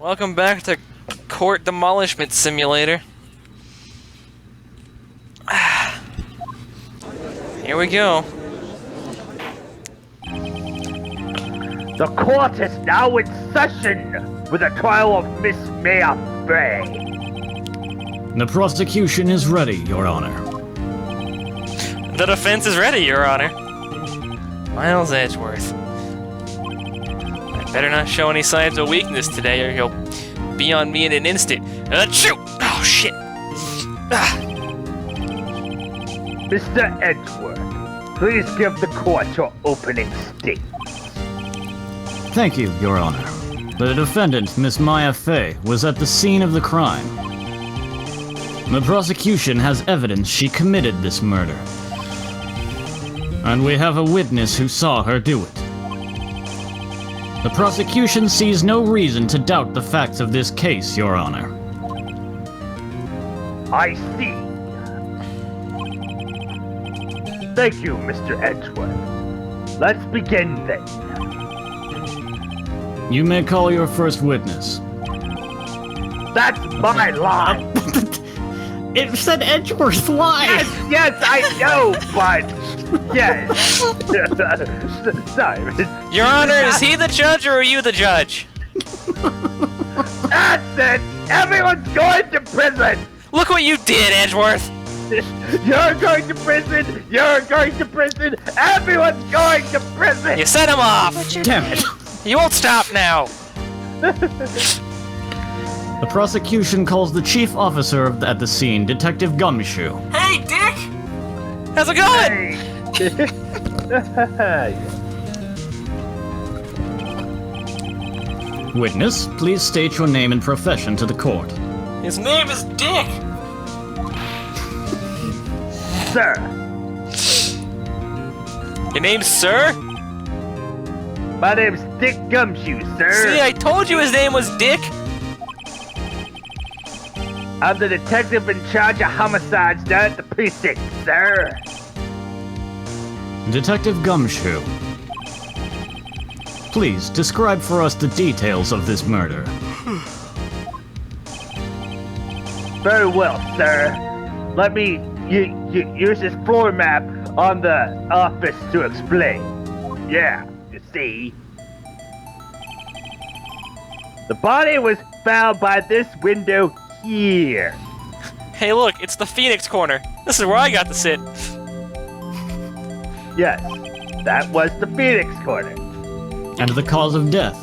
Welcome back to Court Demolishment Simulator. Here we go. The court is now in session with the trial of Miss Maya Bay. The prosecution is ready, Your Honor. The defense is ready, Your Honor. Miles Edgeworth. I better not show any signs of weakness today, or he'll be on me in an instant. Achoo! Oh, shit! Ah. Mr. Edgeworth, please give the court your opening statement. Thank you, Your Honor. The defendant, Miss Maya Fey, was at the scene of the crime. The prosecution has evidence she committed this murder. And we have a witness who saw her do it. The prosecution sees no reason to doubt the facts of this case, Your Honor. I see. Thank you, Mr. Edgeworth. Let's begin then. You may call your first witness. That's my line. It said Edgeworth lied! Yes, I know, but... Yes. Sorry. Your Honor, is he the judge or are you the judge? That's it! Everyone's going to prison! Look what you did, Edgeworth! You're going to prison! You're going to prison! Everyone's going to prison! You set him off! Damn it! You won't stop now! The prosecution calls the chief officer at the scene, Detective Gumshoe. Hey, Dick! How's it going? Hey. Witness, please state your name and profession to the court. His name is Dick! Sir. Your name's Sir? My name's Dick Gumshoe, sir. See, I told you his name was Dick! I'm the detective in charge of homicides down at the precinct, sir. Detective Gumshoe, please describe for us the details of this murder. Very well, sir. Let me use this floor map on the office to explain. Yeah, you see. The body was found by this window here. Hey, look, it's the Phoenix corner. This is where I got to sit. Yes, that was the Phoenix corner. And the cause of death.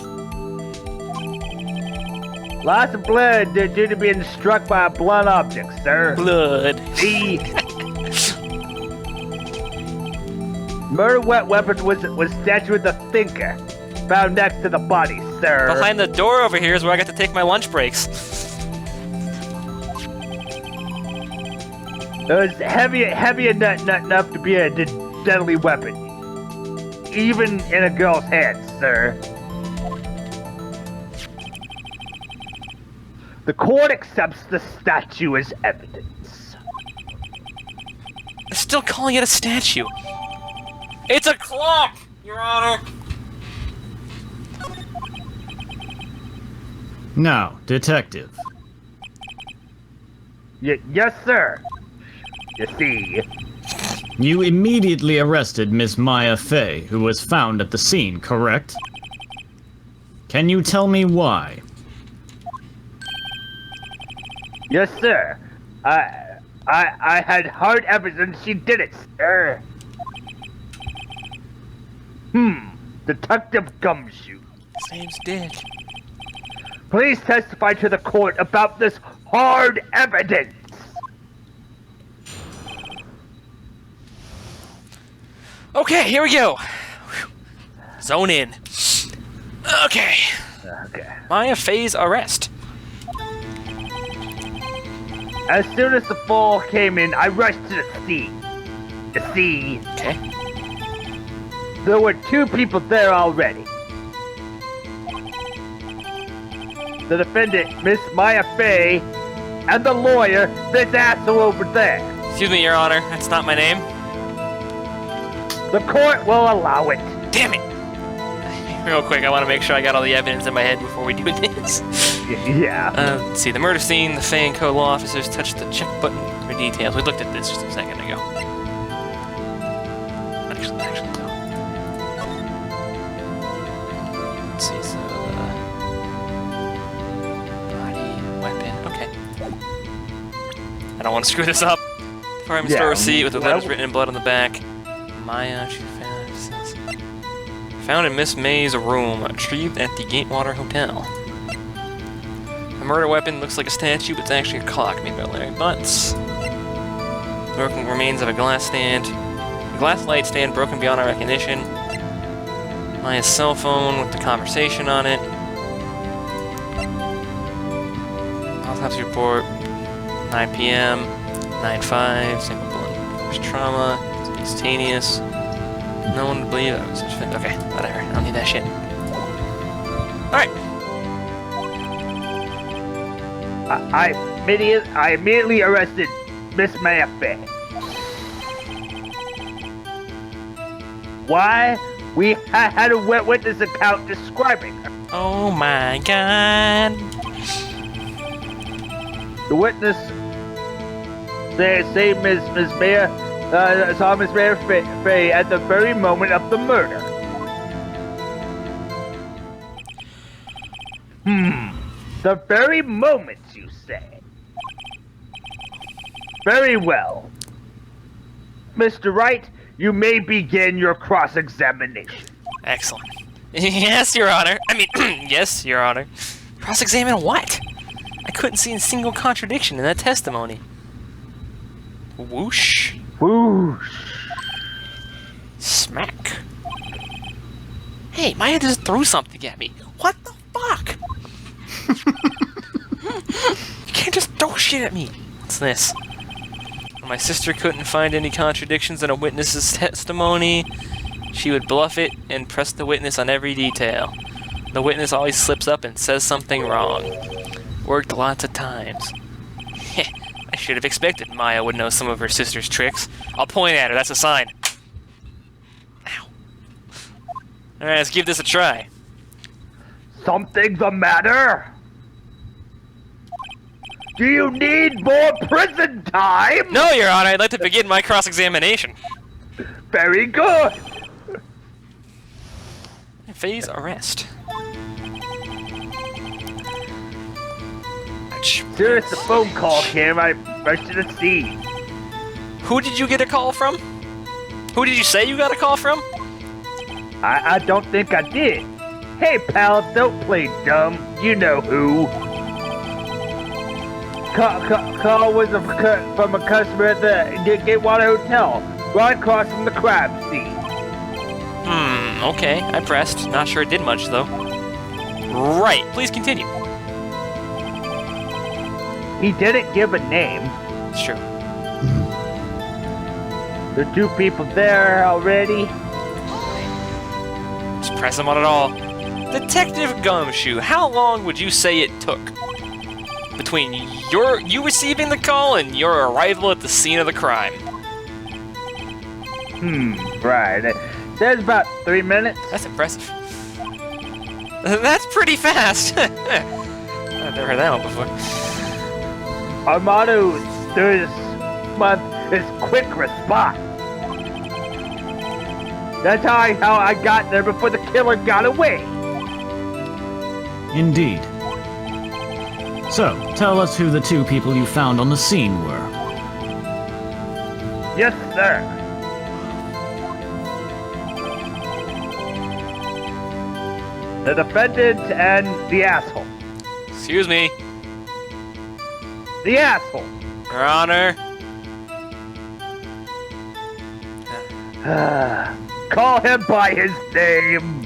Lots of blood due to being struck by a blunt object, sir. Blood. The murder weapon was statue of the thinker, found next to the body, sir. Behind the door over here is where I got to take my lunch breaks. It was heavy enough to be a deadly weapon, even in a girl's hands, sir. The court accepts the statue as evidence. They're still calling it a statue. It's a clock, Your Honor. Now, detective. Yes, sir. You see. You immediately arrested Miss Maya Fey, who was found at the scene, correct? Can you tell me why? Yes, sir. I had hard evidence she did it, sir. Detective Gumshoe. His name's Dick. Please testify to the court about this hard evidence. Okay, here we go. Zone in. Okay. Maya Fey's arrest. As soon as the fall came in, I rushed to the scene. You see, Okay. there were two people there already. The defendant, Miss Maya Fey, and the lawyer, this asshole over there. Excuse me, Your Honor. That's not my name. The court will allow it. Damn it. real quick, I want to make sure I got all the evidence in my head before we do this. Yeah. Let's see, the murder scene, the Faye and Co. law officers touched the check button for details. We looked at this just a second ago. Actually, no. Let's see, so, body, weapon, okay. I don't want to screw this up. Department store receipt with the letters written in blood on the back. Maya, she found in Miss May's room, retrieved at the Gatewater Hotel. The murder weapon looks like a statue, but it's actually a clock made by Larry Butts. Broken remains of a glass stand. A glass light stand broken beyond our recognition. Maya's cell phone with the conversation on it. Autopsy report, 9 p.m., 9/5, single bullet force trauma, instantaneous. No one would believe that was such a thing. Okay, whatever. I don't need that shit. Alright. I immediately arrested Miss Maya Faye. Why? We had a witness account describing her. Oh my god. The witness say Miss Maya saw Miss Maya Faye at the very moment of the murder. The very moment, you say? Very well. Mr. Wright, you may begin your cross-examination. Excellent. Yes, Your Honor. I mean, yes, Your Honor. Cross-examine what? I couldn't see a single contradiction in that testimony. Whoosh. Whoosh. Smack. Hey, Maya just threw something at me. What the fuck? You can't just throw shit at me. What's this? When my sister couldn't find any contradictions in a witness's testimony, she would bluff it and press the witness on every detail. The witness always slips up and says something wrong. Worked lots of times. I should have expected Maya would know some of her sister's tricks. I'll point at her, that's a sign. Ow. Alright, let's give this a try. Something the matter? Do you need more prison time? No, Your Honor, I'd like to begin my cross-examination. Very good. Faye's arrest. Serious, the phone call came. I should have seen. Who did you get a call from? Who did you say you got a call from? I don't think I did. Hey, pal, don't play dumb. You know who. Call was from a customer at the Gatewater Hotel, right across from the crime scene. Okay, I pressed. Not sure it did much, though. Right, please continue. He didn't give a name. It's true. There are two people there already. Just press them on it all. Detective Gumshoe, how long would you say it took between you receiving the call and your arrival at the scene of the crime? Right. It says about 3 minutes. That's impressive. That's pretty fast. I've never heard that one before. Our motto this month is quick response. That's how I got there before the killer got away. Indeed. So, tell us who the two people you found on the scene were. Yes, sir. The defendant and the asshole. Excuse me. The asshole. Your Honor. Call him by his name.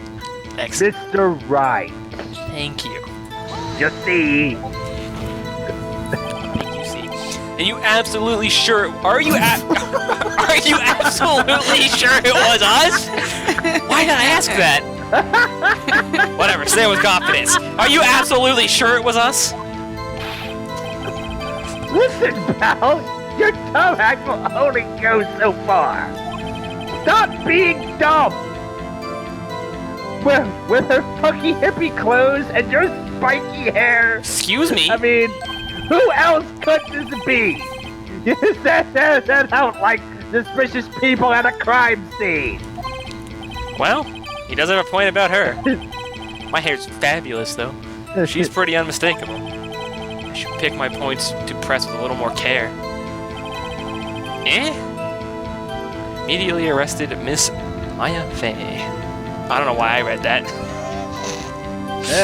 Excellent. Mr. Wright. Thank you. You see. Thank you, see. Are you absolutely sure? Are you absolutely sure it was us? Why did I ask that? Whatever, say it with confidence. Are you absolutely sure it was us? Listen, pal. Your dumb act will only go so far. Stop being dumb. with her funky hippie clothes and your spiky hair. Excuse me? I mean, who else could this be? You set out like suspicious people at a crime scene. Well, he does have a point about her. My hair's fabulous, though. She's pretty unmistakable. I should pick my points to press with a little more care. Immediately arrested Miss Maya Fey. I don't know why I read that.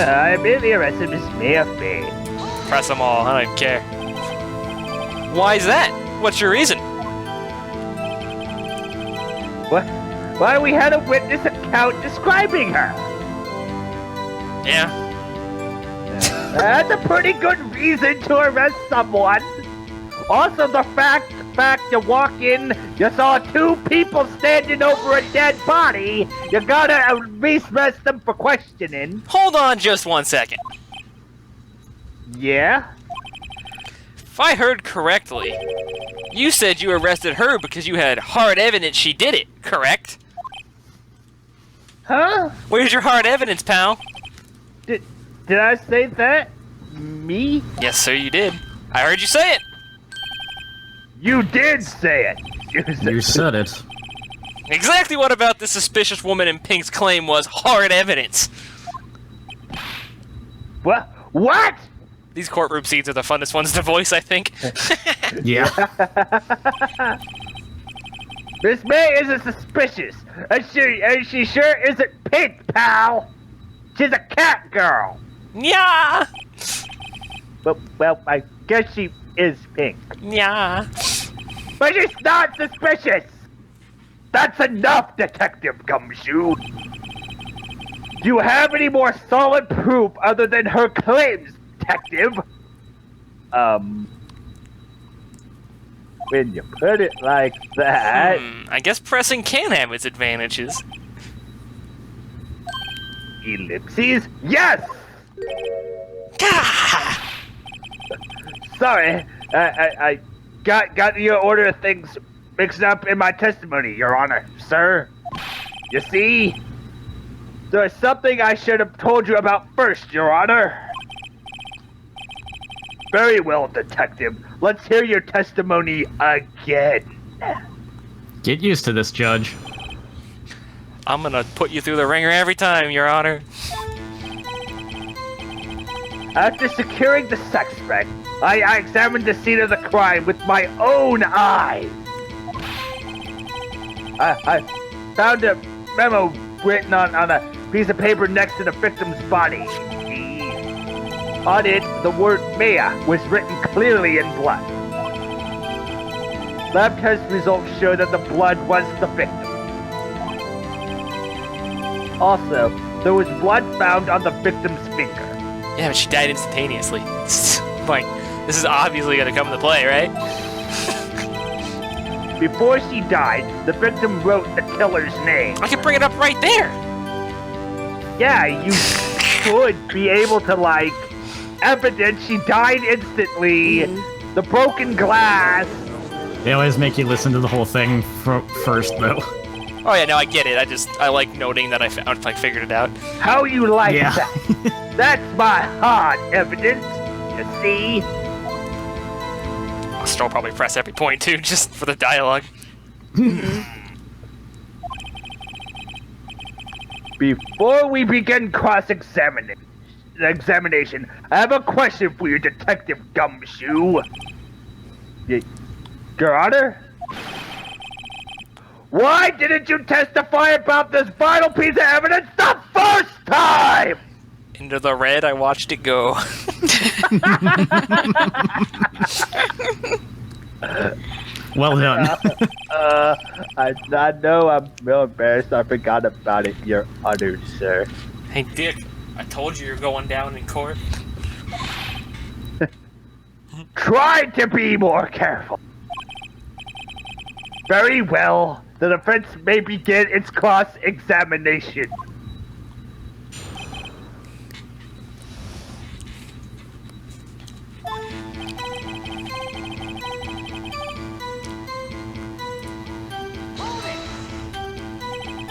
I immediately arrested Miss Maya Fey. Press them all, I don't care. Why is that? What's your reason? What? Why, we had a witness account describing her. Yeah. That's a pretty good reason to arrest someone. Also, the fact you walk in, you saw two people standing over a dead body, you gotta at least arrest them for questioning. Hold on just 1 second. Yeah? If I heard correctly, you said you arrested her because you had hard evidence she did it, correct? Huh? Where's your hard evidence, pal? Did I say that? Me? Yes, sir, you did. I heard you say it. You did say it. You said it. Exactly what about this suspicious woman in pink's claim was hard evidence? What? What? These courtroom scenes are the funnest ones to voice, I think. Yeah. Miss May isn't suspicious, and she sure isn't pink, pal. She's a cat girl. Yeah. Well, I guess she is pink. Yeah. But she's not suspicious! That's enough, Detective Gumshoe! Do you have any more solid proof other than her claims, Detective? When you put it like that... I guess pressing can have its advantages. Ellipses? Yes! Gah! Sorry, I got your order of things mixed up in my testimony, Your Honor, sir. You see, there's something I should have told you about first, Your Honor. Very well, Detective. Let's hear your testimony again. Get used to this, Judge. I'm gonna put you through the ringer every time, Your Honor. After securing the suspect, I examined the scene of the crime with my own eyes. I found a memo written on a piece of paper next to the victim's body. On it, the word Maya was written clearly in blood. Lab test results show that the blood was the victim. Also, there was blood found on the victim's finger. Yeah, but she died instantaneously. Like, this is obviously gonna come into play, right? Before she died, the victim wrote the killer's name. I can bring it up right there. Yeah, you should be able to, like, evidence she died instantly, the broken glass. They always make you listen to the whole thing first, though. Oh yeah, no, I get it. I like noting that I figured it out. How you like Yeah. that? That's my hard evidence, you see? I'll still probably press every point too, just for the dialogue. Before we begin cross-examination, I have a question for you, Detective Gumshoe. Your Honor? Why didn't you testify about this vital piece of evidence the first time? Into the red, I watched it go. Well done. I know I'm real embarrassed. I forgot about it, Your Honor, sir. Hey, Dick, I told you you're going down in court. Try to be more careful. Very well. The defense may begin its cross-examination.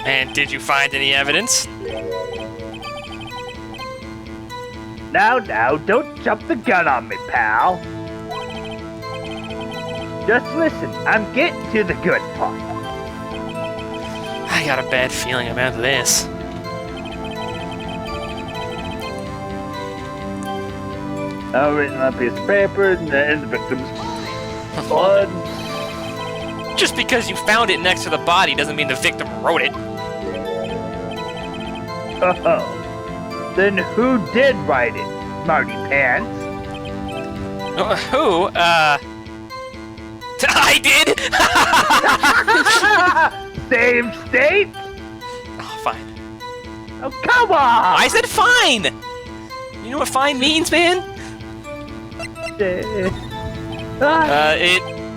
And did you find any evidence? Now, don't jump the gun on me, pal. Just listen, I'm getting to the good part. I got a bad feeling about this. I've written on a piece of paper and the victim's blood. Just because you found it next to the body doesn't mean the victim wrote it. Oh, then who did write it, Smarty Pants? Who? I did! Same state? Oh, fine. Oh, come on! I said fine! You know what fine means, man?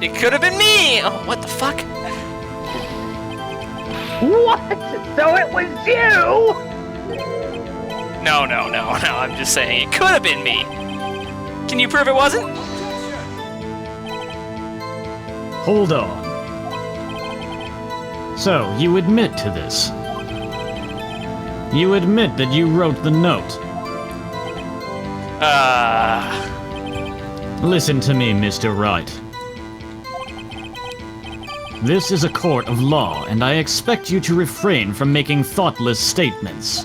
It could have been me! Oh, what the fuck? What? So it was you? No, I'm just saying it could have been me. Can you prove it wasn't? Hold on. So, you admit to this? You admit that you wrote the note? Listen to me, Mr. Wright. This is a court of law, and I expect you to refrain from making thoughtless statements.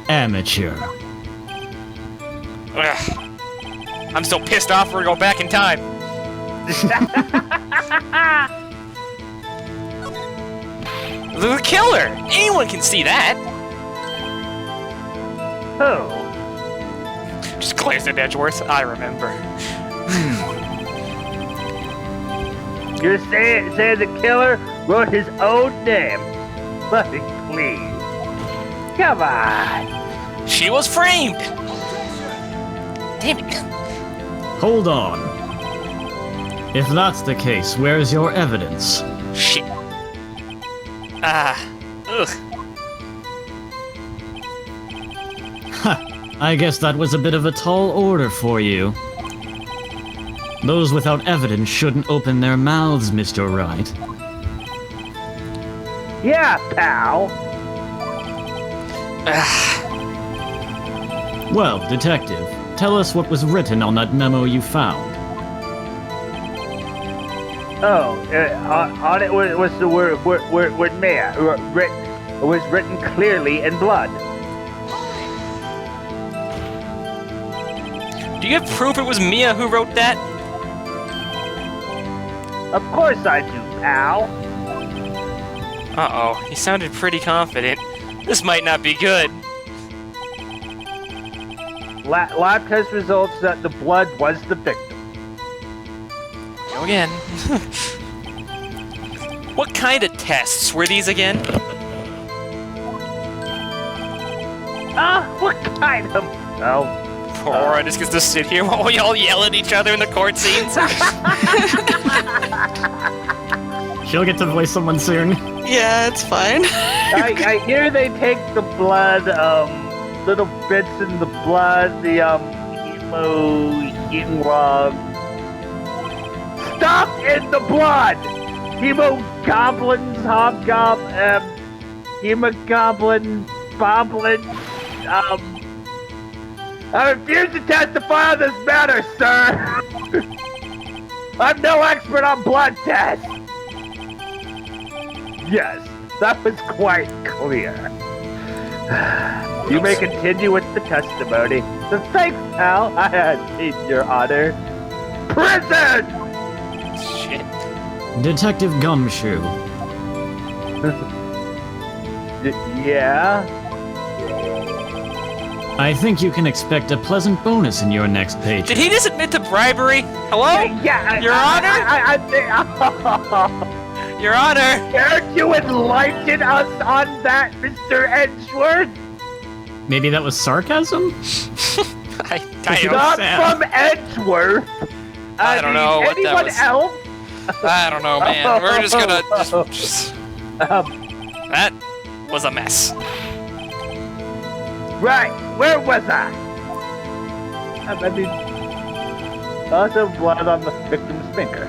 Amateur. Ugh. I'm so pissed off we're gonna go back in time. The killer! Anyone can see that! Who? Just glanced at Edgeworth. I remember. You're saying the killer wrote his own name? Buddy, please. Come on. She was framed! Damn it. Hold on. If that's the case, where's your evidence? Shit. Ugh. Ha! I guess that was a bit of a tall order for you. Those without evidence shouldn't open their mouths, Mr. Wright. Yeah, pal. Well, Detective, tell us what was written on that memo you found. Oh, on it was the word Maya. It was written clearly in blood. Do you have proof it was Mia who wrote that? Of course I do, pal. Uh-oh, he sounded pretty confident. This might not be good. Lab test results that the blood was the victim. Go again. What kind of tests were these again? What kind of... Oh. Poor Aura just gets to sit here while we all yell at each other in the court scenes. She'll get to voice someone soon. Yeah, it's fine. I hear they take the blood, little bits in the blood, the, stuff in the blood! Hemogoblins, hemogoblin, boblin, I refuse to testify on this matter, sir! I'm no expert on blood tests! Yes, that was quite clear. You may continue with the testimony. So thanks, pal. I had your honor. Prison! Shit. Detective Gumshoe. Yeah? I think you can expect a pleasant bonus in your next page. Did he just admit to bribery? Hello? Yeah, Your Honor? I think... Your Honor! Care to enlighten us on that, Mr. Edgeworth? Maybe that was sarcasm? I Not Sam. from Edgeworth. I don't know what that anyone was. else? I don't know, man. We're just gonna... Just... That was a mess. Right, where was I? I mean, also blood on the victim's finger.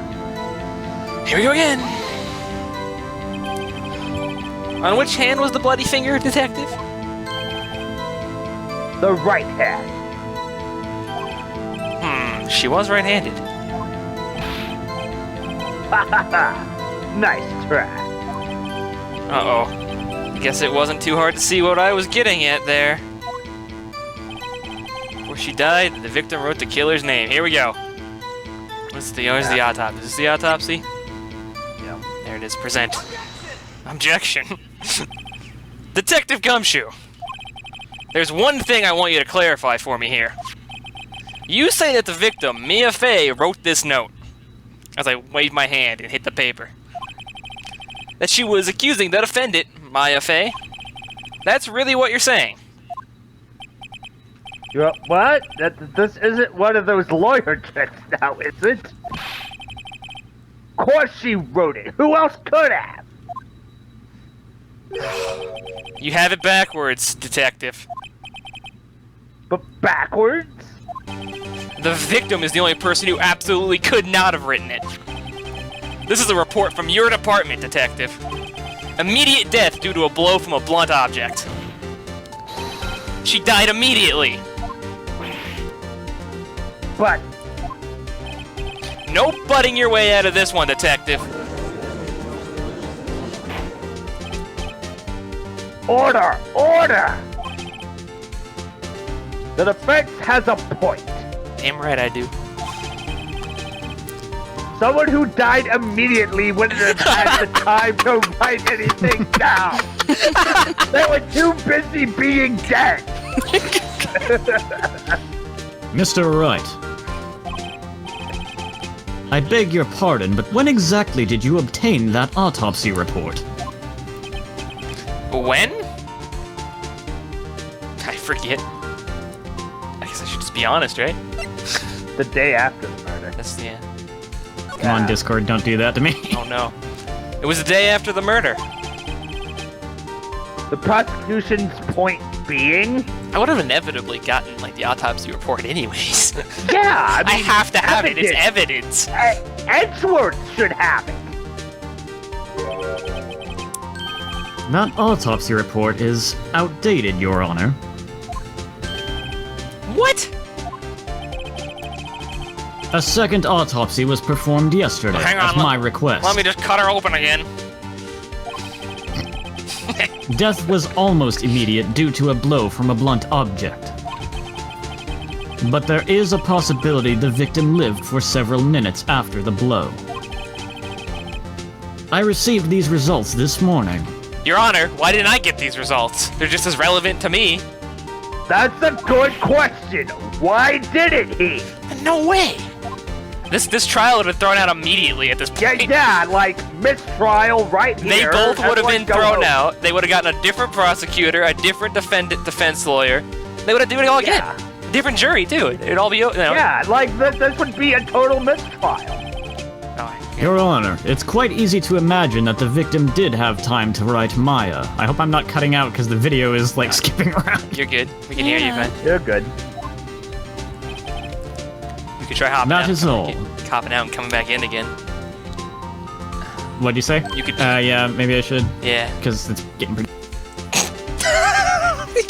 Here we go again. On which hand was the bloody finger, Detective? the right hand. She was right-handed. Ha ha ha! Nice try. Uh-oh. I guess it wasn't too hard to see what I was getting at there. Before she died, the victim wrote the killer's name. Here we go. Where's the autopsy? Is this the autopsy? Yeah. There it is. Present. Objection. Detective Gumshoe. There's one thing I want you to clarify for me here. You say that the victim, Mia Fey, wrote this note. As I waved my hand and hit the paper. That she was accusing the defendant, Maya Fey. That's really what you're saying. What? This isn't one of those lawyer tricks now, is it? Of course she wrote it. Who else could have? You have it backwards, detective. But backwards? The victim is the only person who absolutely could not have written it. This is a report from your department, detective. Immediate death due to a blow from a blunt object. She died immediately. But No butting your way out of this one, detective. order! Order! The defense has a point. Damn right I do. Someone who died immediately wouldn't have had the time to write anything down. They were too busy being dead. Mr. Wright. I beg your pardon, but when exactly did you obtain that autopsy report? When? I forget. I guess I should just be honest, right? The day after the murder. That's the end. Come on, Discord, don't do that to me. Oh no. It was the day after the murder. The prosecution's point being? I would have inevitably gotten, like, the autopsy report anyways. Yeah, I mean, I have to have it. It's evidence. Edgeworth should have it. That autopsy report is outdated, Your Honor. What? A second autopsy was performed yesterday Hang on, at my request. Let me just cut her open again. Death was almost immediate due to a blow from a blunt object. But there is a possibility the victim lived for several minutes after the blow. I received these results this morning. Your Honor, why didn't I get these results? They're just as relevant to me. That's a good question. Why didn't he? No way. This trial would have thrown out immediately at this point. Yeah, like mistrial right They here. both would have been Everyone go thrown home. out. They would have gotten a different prosecutor, a different defense lawyer. They would have do it all again. Yeah. Different jury too. It'd all be, you know. Yeah, like this would be a total mistrial. Oh, Your Honor, it's quite easy to imagine that the victim did have time to write Maya. I hope I'm not cutting out because the video is, like, skipping around. you're good. We can hear you, man. You're good. You could try hopping That out. is all. Hopping out and coming back in again. What'd you say? You could. Yeah, maybe I should. Yeah. Because it's getting pretty...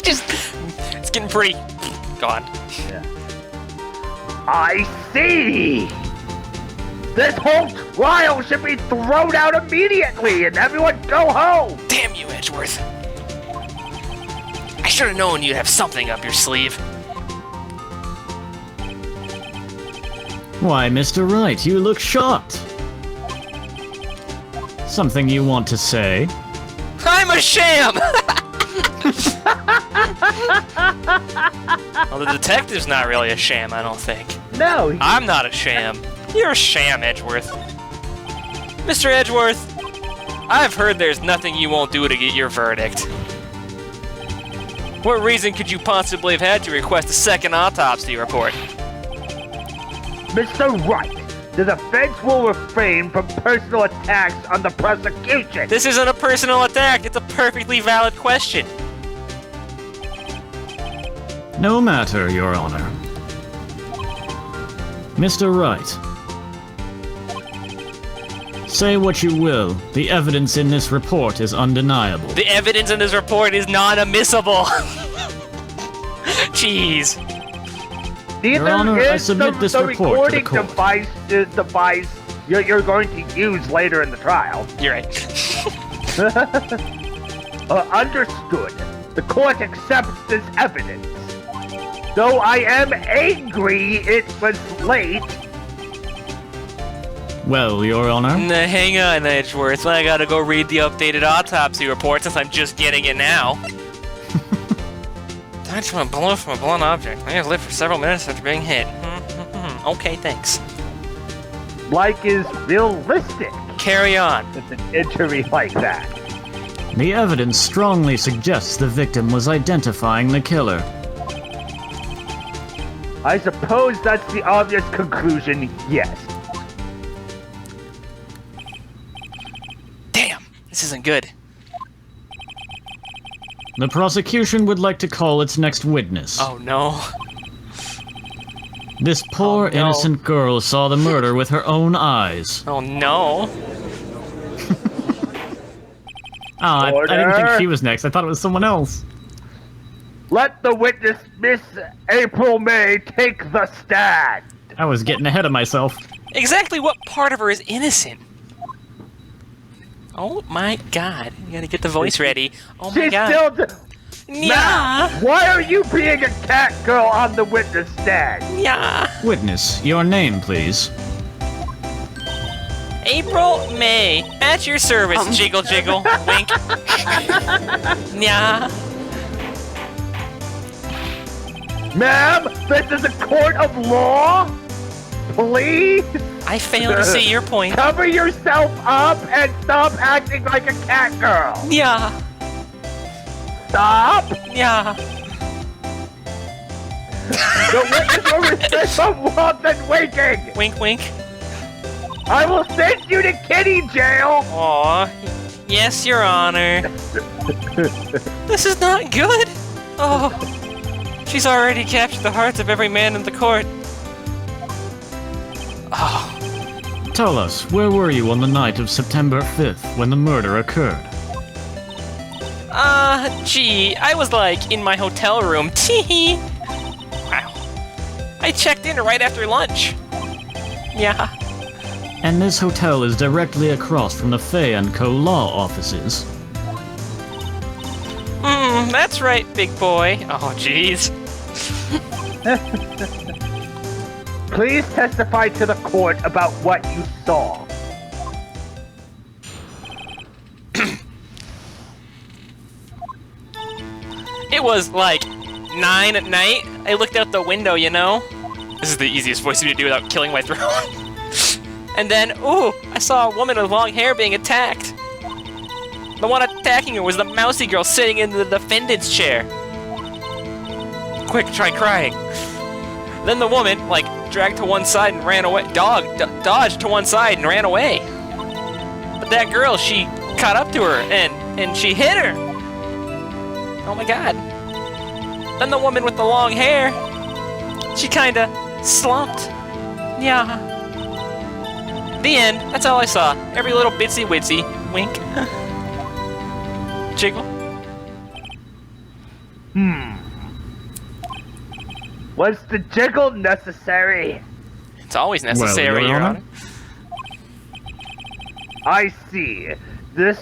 It's getting pretty gone. Yeah. I see. This whole trial should be thrown out immediately, and everyone go home. Damn you, Edgeworth. I should have known you'd have something up your sleeve. Why, Mr. Wright, you look shocked. Something you want to say? I'm a sham! Well, the detective's not really a sham, I don't think. No. I'm not a sham. You're a sham, Edgeworth. Mr. Edgeworth, I've heard there's nothing you won't do to get your verdict. What reason could you possibly have had to request a second autopsy report? Mr. Wright, the defense will refrain from personal attacks on the prosecution. This isn't a personal attack, it's a perfectly valid question. No matter, Your Honor. Mr. Wright. Say what you will, the evidence in this report is undeniable. The evidence in this report is non-admissible. Jeez. Your Honor, I is submit this the report to the recording court. device you're going to use later in the trial. You're right. Understood. The court accepts this evidence. Though I am angry it was late. Well, Your Honor. Nah, hang on, Edgeworth. I gotta go read the updated autopsy report since I'm just getting it now. Died from a blow from a blunt object. I have lived for several minutes after being hit. Okay, thanks. Like is realistic Carry on. with an injury like that. The evidence strongly suggests the victim was identifying the killer. I suppose that's the obvious conclusion, yes. Damn, this isn't good. The prosecution would like to call its next witness. Oh no. This poor, Oh, no. innocent girl saw the murder with her own eyes. Oh no. Ah, I didn't think Order. she was next. I thought it was someone else. Let the witness, Miss April May, take the stand. I was getting ahead of myself. Exactly what part of her is innocent? Oh my god. You gotta get the voice ready. Oh my She's god. still... Yeah. Why are you being a cat girl on the witness stand? Yeah. Witness, your name, please. April May. At your service, jiggle jiggle. Wink. Yeah. Ma'am, this is a court of law. Please I fail to see your point. cover yourself up and stop acting like a cat girl. Yeah. Stop. Yeah. The witness will resist from warmth and waking. Wink wink. I will send you to kitty jail. Aw. Yes, Your Honor. This is not good. Oh. She's already captured the hearts of every man in the court. Oh. Tell us, where were you on the night of September 5th when the murder occurred? Gee, I was like in my hotel room. Tee. Wow. I checked in right after lunch. Yeah. And this hotel is directly across from the Fay & Co. law offices. That's right, big boy. Oh, jeez. Please testify to the court about what you saw. It was like 9 at night. I looked out the window, you know? This is the easiest voice to do without killing my throat. And then, ooh, I saw a woman with long hair being attacked. The one attacking her was the mousy girl sitting in the defendant's chair. Quick, try crying. Then the woman, like, dragged to one side and ran away. Dodged to one side and ran away. But that girl, she caught up to her and she hit her. Oh my god. Then the woman with the long hair, she kinda slumped. Yeah. The end. That's all I saw. Every little bitsy witsy. Wink. Jiggle. Was the jiggle necessary? It's always necessary, Well, Your Your Honor. Honor. I see. It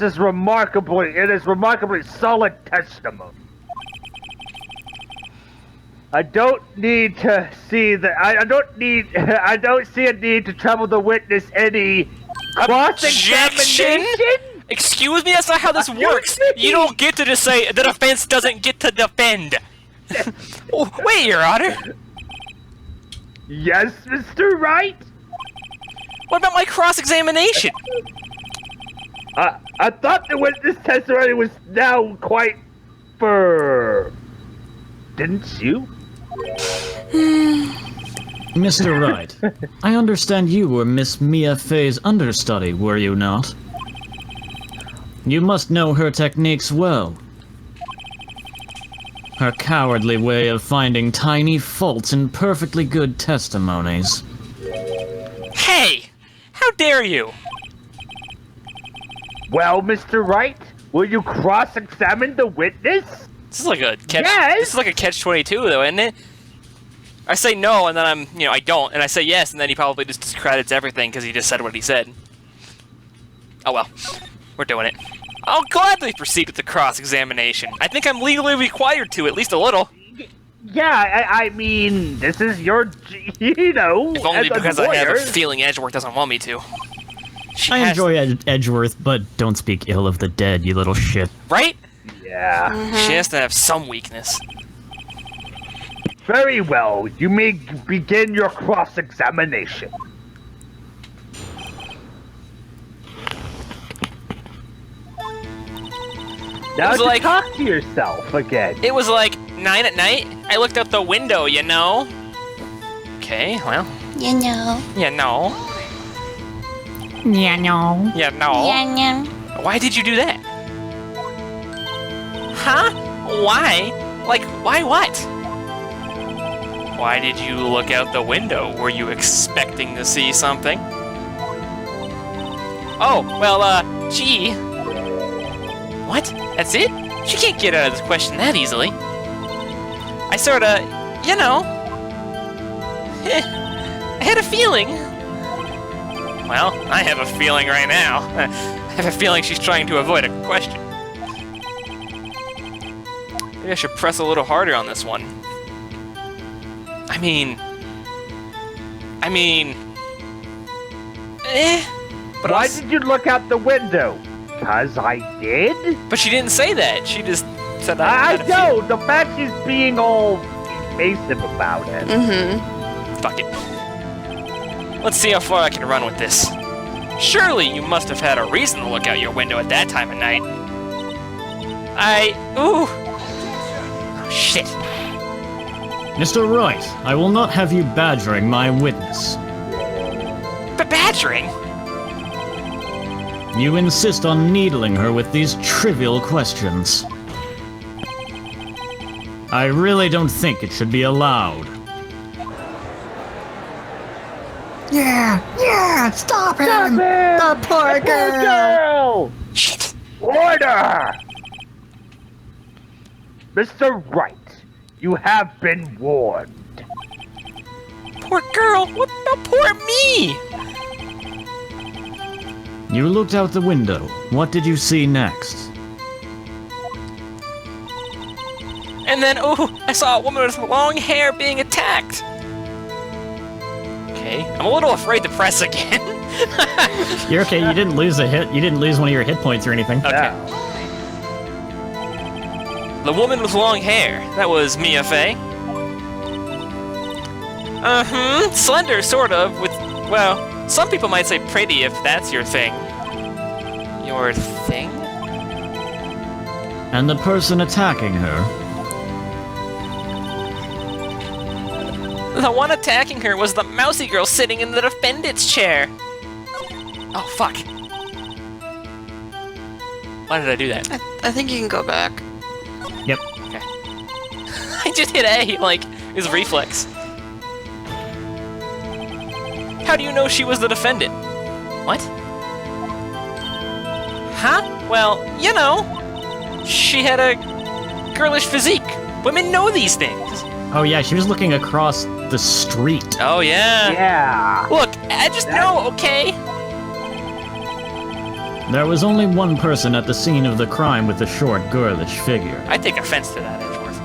is remarkably solid testimony. I don't need to see that. I don't see a need to trouble the witness any cross-examination. Excuse me, that's not how this works. You don't get to just say the defense doesn't get to defend. Oh, wait, Your Honor. Yes, Mr. Wright? What about my cross-examination? I thought the witness testimony was now quite firm. Didn't you? Mr. Wright, I understand you were Miss Mia Fey's understudy, were you not? You must know her techniques well. Her cowardly way of finding tiny faults in perfectly good testimonies. Hey! How dare you? Well, Mr. Wright, will you cross-examine the witness? This is like a catch. Yes. This is like a catch-22, though, isn't it? I say no, and then I don't, and I say yes, and then he probably just discredits everything because he just said what he said. Oh well, we're doing it. I'll gladly proceed with the cross-examination. I think I'm legally required to, at least a little. Yeah, I mean, this is your, you know, If only as a because I have a lawyer. feeling Edgeworth doesn't want me to. She I has- enjoy Edgeworth, but don't speak ill of the dead, you little shit. Right? Yeah. She has to have some weakness. Very well. You may begin your cross-examination. Now was just like- talk to yourself again. It was like 9 at night. I looked out the window, you know? Okay, well, You know. yeah, no. Yeah, no. Yeah, no. Yeah. Why did you do that? Huh? Why? Like, why what? Why did you look out the window? Were you expecting to see something? Oh, well, gee. What? That's it? She can't get out of this question that easily. I sorta, you know. I had a feeling. Well, I have a feeling right now. I have a feeling she's trying to avoid a question. Maybe I should press a little harder on this one. I mean... But Why did you look out the window? 'Cause I did? But she didn't say that. She just said that. I know! The fact she's being all evasive about it. Mm-hmm. Fuck it. Let's see how far I can run with this. Surely you must have had a reason to look out your window at that time of night. Ooh. Oh, shit. Mr. Wright, I will not have you badgering my witness. But badgering? You insist on needling her with these trivial questions. I really don't think it should be allowed. Yeah, stop him! Stop him! The poor Poor girl! girl! Shit. Order! Mr. Wright, you have been warned. Poor girl. What about poor me? You looked out the window. What did you see next? And then, ooh, I saw a woman with long hair being attacked. Okay, I'm a little afraid to press again. You're okay, you didn't lose a hit. You didn't lose one of your hit points or anything. Okay. Yeah. The woman with long hair. That was Mia Fey. Slender, sort of, with, well, some people might say pretty if that's your thing. Your thing? And the person attacking her? The one attacking her was the mousy girl sitting in the defendant's chair. Oh, fuck. Why did I do that? I think you can go back. Yep. Okay. I just hit A, like, his reflex. How do you know she was the defendant? What? Huh? Well, you know, she had a girlish physique. Women know these things. Oh yeah, she was looking across the street. Oh, yeah. Yeah. Look, I just know, okay? There was only one person at the scene of the crime with a short, girlish figure. I take offense to that, Edgeworth.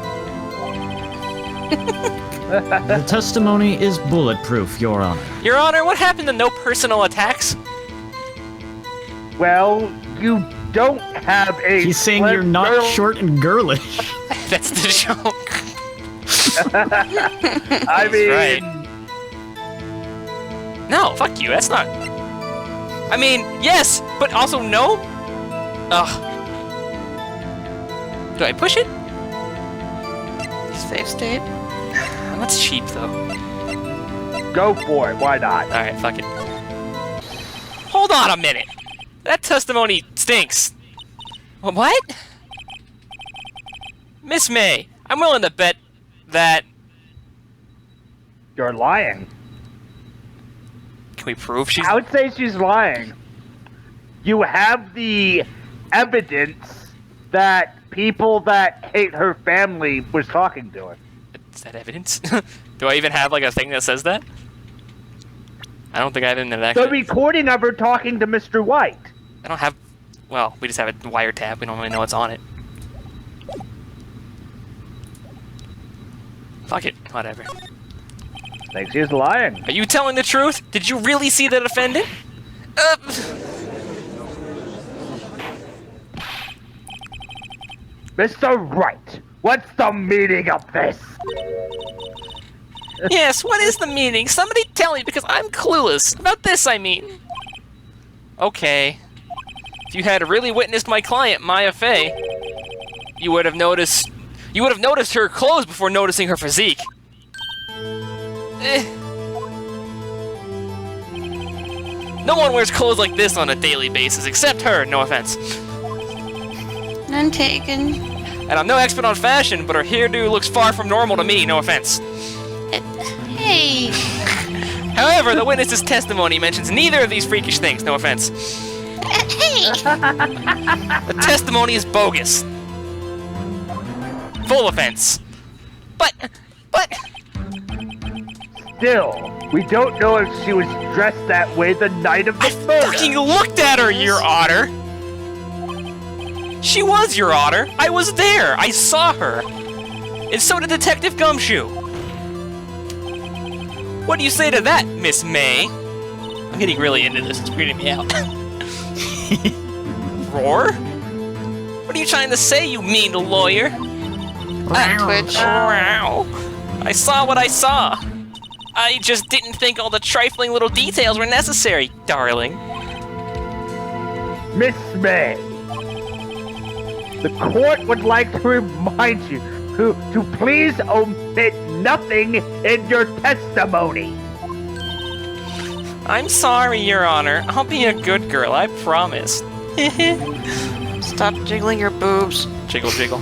The testimony is bulletproof, Your Honor. Your Honor, what happened to no personal attacks? Well, you don't have a. He's saying slim you're not girl- short and girlish. That's the joke. I mean, right. No, fuck you, that's not... I mean, yes, but also no? Ugh. Do I push it? Safe state. That's cheap, though. go for it. Why not? Alright, fuck it. Hold on a minute! That testimony stinks. What? Miss May, I'm willing to bet that... You're lying. Can we prove she's... I would say she's lying. You have the evidence that people that hate her family was talking to her. Is that evidence? Do I even have like a thing that says that? I don't think I have anything that The actually... recording of her talking to Mr. White. I don't have... Well, we just have a wiretap. We don't really know what's on it. Fuck it. Whatever. Thinks she's lying. Are you telling the truth? Did you really see the defendant? Mr. Wright, what's the meaning of this? Yes, what is the meaning? Somebody tell me, because I'm clueless. About this, I mean. Okay. If you had really witnessed my client, Maya Fey, you would have noticed her clothes before noticing her physique. No one wears clothes like this on a daily basis, except her, no offense. None taken. And I'm no expert on fashion, but her hairdo looks far from normal to me, no offense. Hey. However, the witness's testimony mentions neither of these freakish things, no offense. Hey. The testimony is bogus. Full offense. But... Still, we don't know if she was dressed that way the night of the I murder. fucking looked at her, Your Honor! She was, Your Honor! I was there! I saw her! And so did Detective Gumshoe! What do you say to that, Miss May? I'm getting really into this, it's weirding me out. Roar? What are you trying to say, you mean lawyer? Twitch. Wow. I saw what I saw. I just didn't think all the trifling little details were necessary, darling. Miss May, the court would like to remind you to please omit nothing in your testimony. I'm sorry, Your Honor. I'll be a good girl, I promise. Stop jiggling your boobs. Jiggle, jiggle.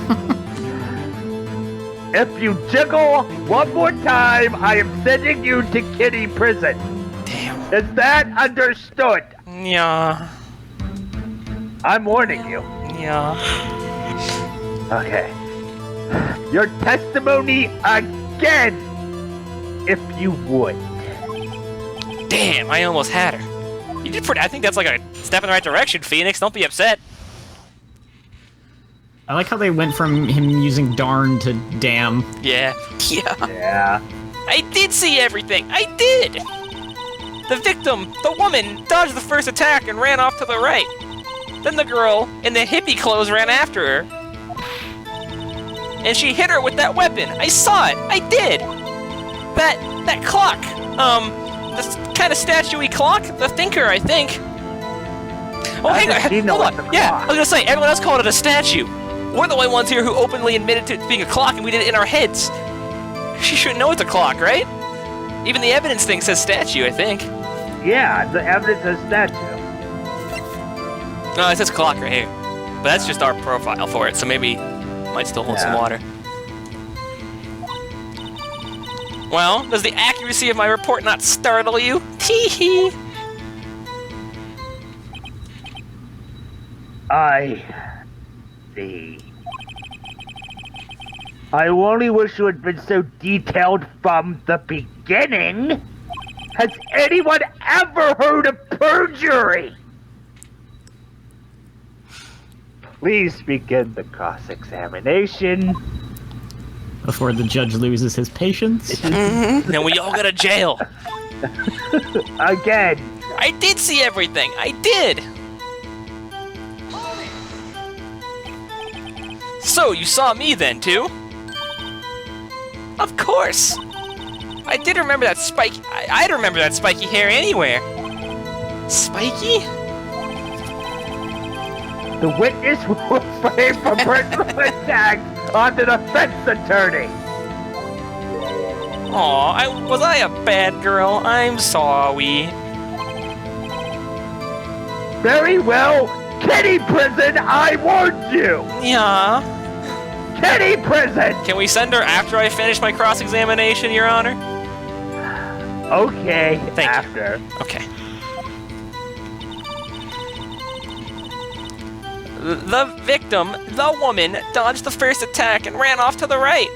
If you jiggle one more time, I am sending you to kiddie prison. Damn. Is that understood? Yeah. I'm warning you. Yeah. Okay. Your testimony again, if you would. Damn, I almost had her. You did pretty. I think that's like a step in the right direction, Phoenix. Don't be upset. I like how they went from him using darn to damn. Yeah. Yeah. Yeah. I did see everything. I did. The victim, the woman, dodged the first attack and ran off to the right. Then the girl in the hippie clothes ran after her. And she hit her with that weapon. I saw it. I did. That clock. This kind of statue-y clock. The Thinker, I think. Oh, hang on. Hold on. Yeah, I was gonna say, everyone else called it a statue. We're the only ones here who openly admitted to it being a clock, and we did it in our heads. She should know it's a clock, right? Even the evidence thing says statue, I think. Yeah, the evidence is statue. No, it says clock right here. But that's just our profile for it, so maybe it might still hold some water. Well, does the accuracy of my report not startle you? Tee-hee! I see. I only wish you had been so detailed from the beginning. Has anyone ever heard of perjury? Please begin the cross-examination. Before the judge loses his patience. Then we all go to jail. Again. I did see everything. I did. So, you saw me then, too? Of course. I did remember that spiky... I'd remember that spiky hair anywhere. Spiky? The witness will frame for personal attack on the defense attorney. Aw, was I a bad girl? I'm sorry. Very well. Kitty prison, I warned you. Yeah. Kitty prison. Can we send her after I finish my cross-examination, Your Honor? Okay, Thank you. after. Okay. The victim, the woman, dodged the first attack and ran off to the right.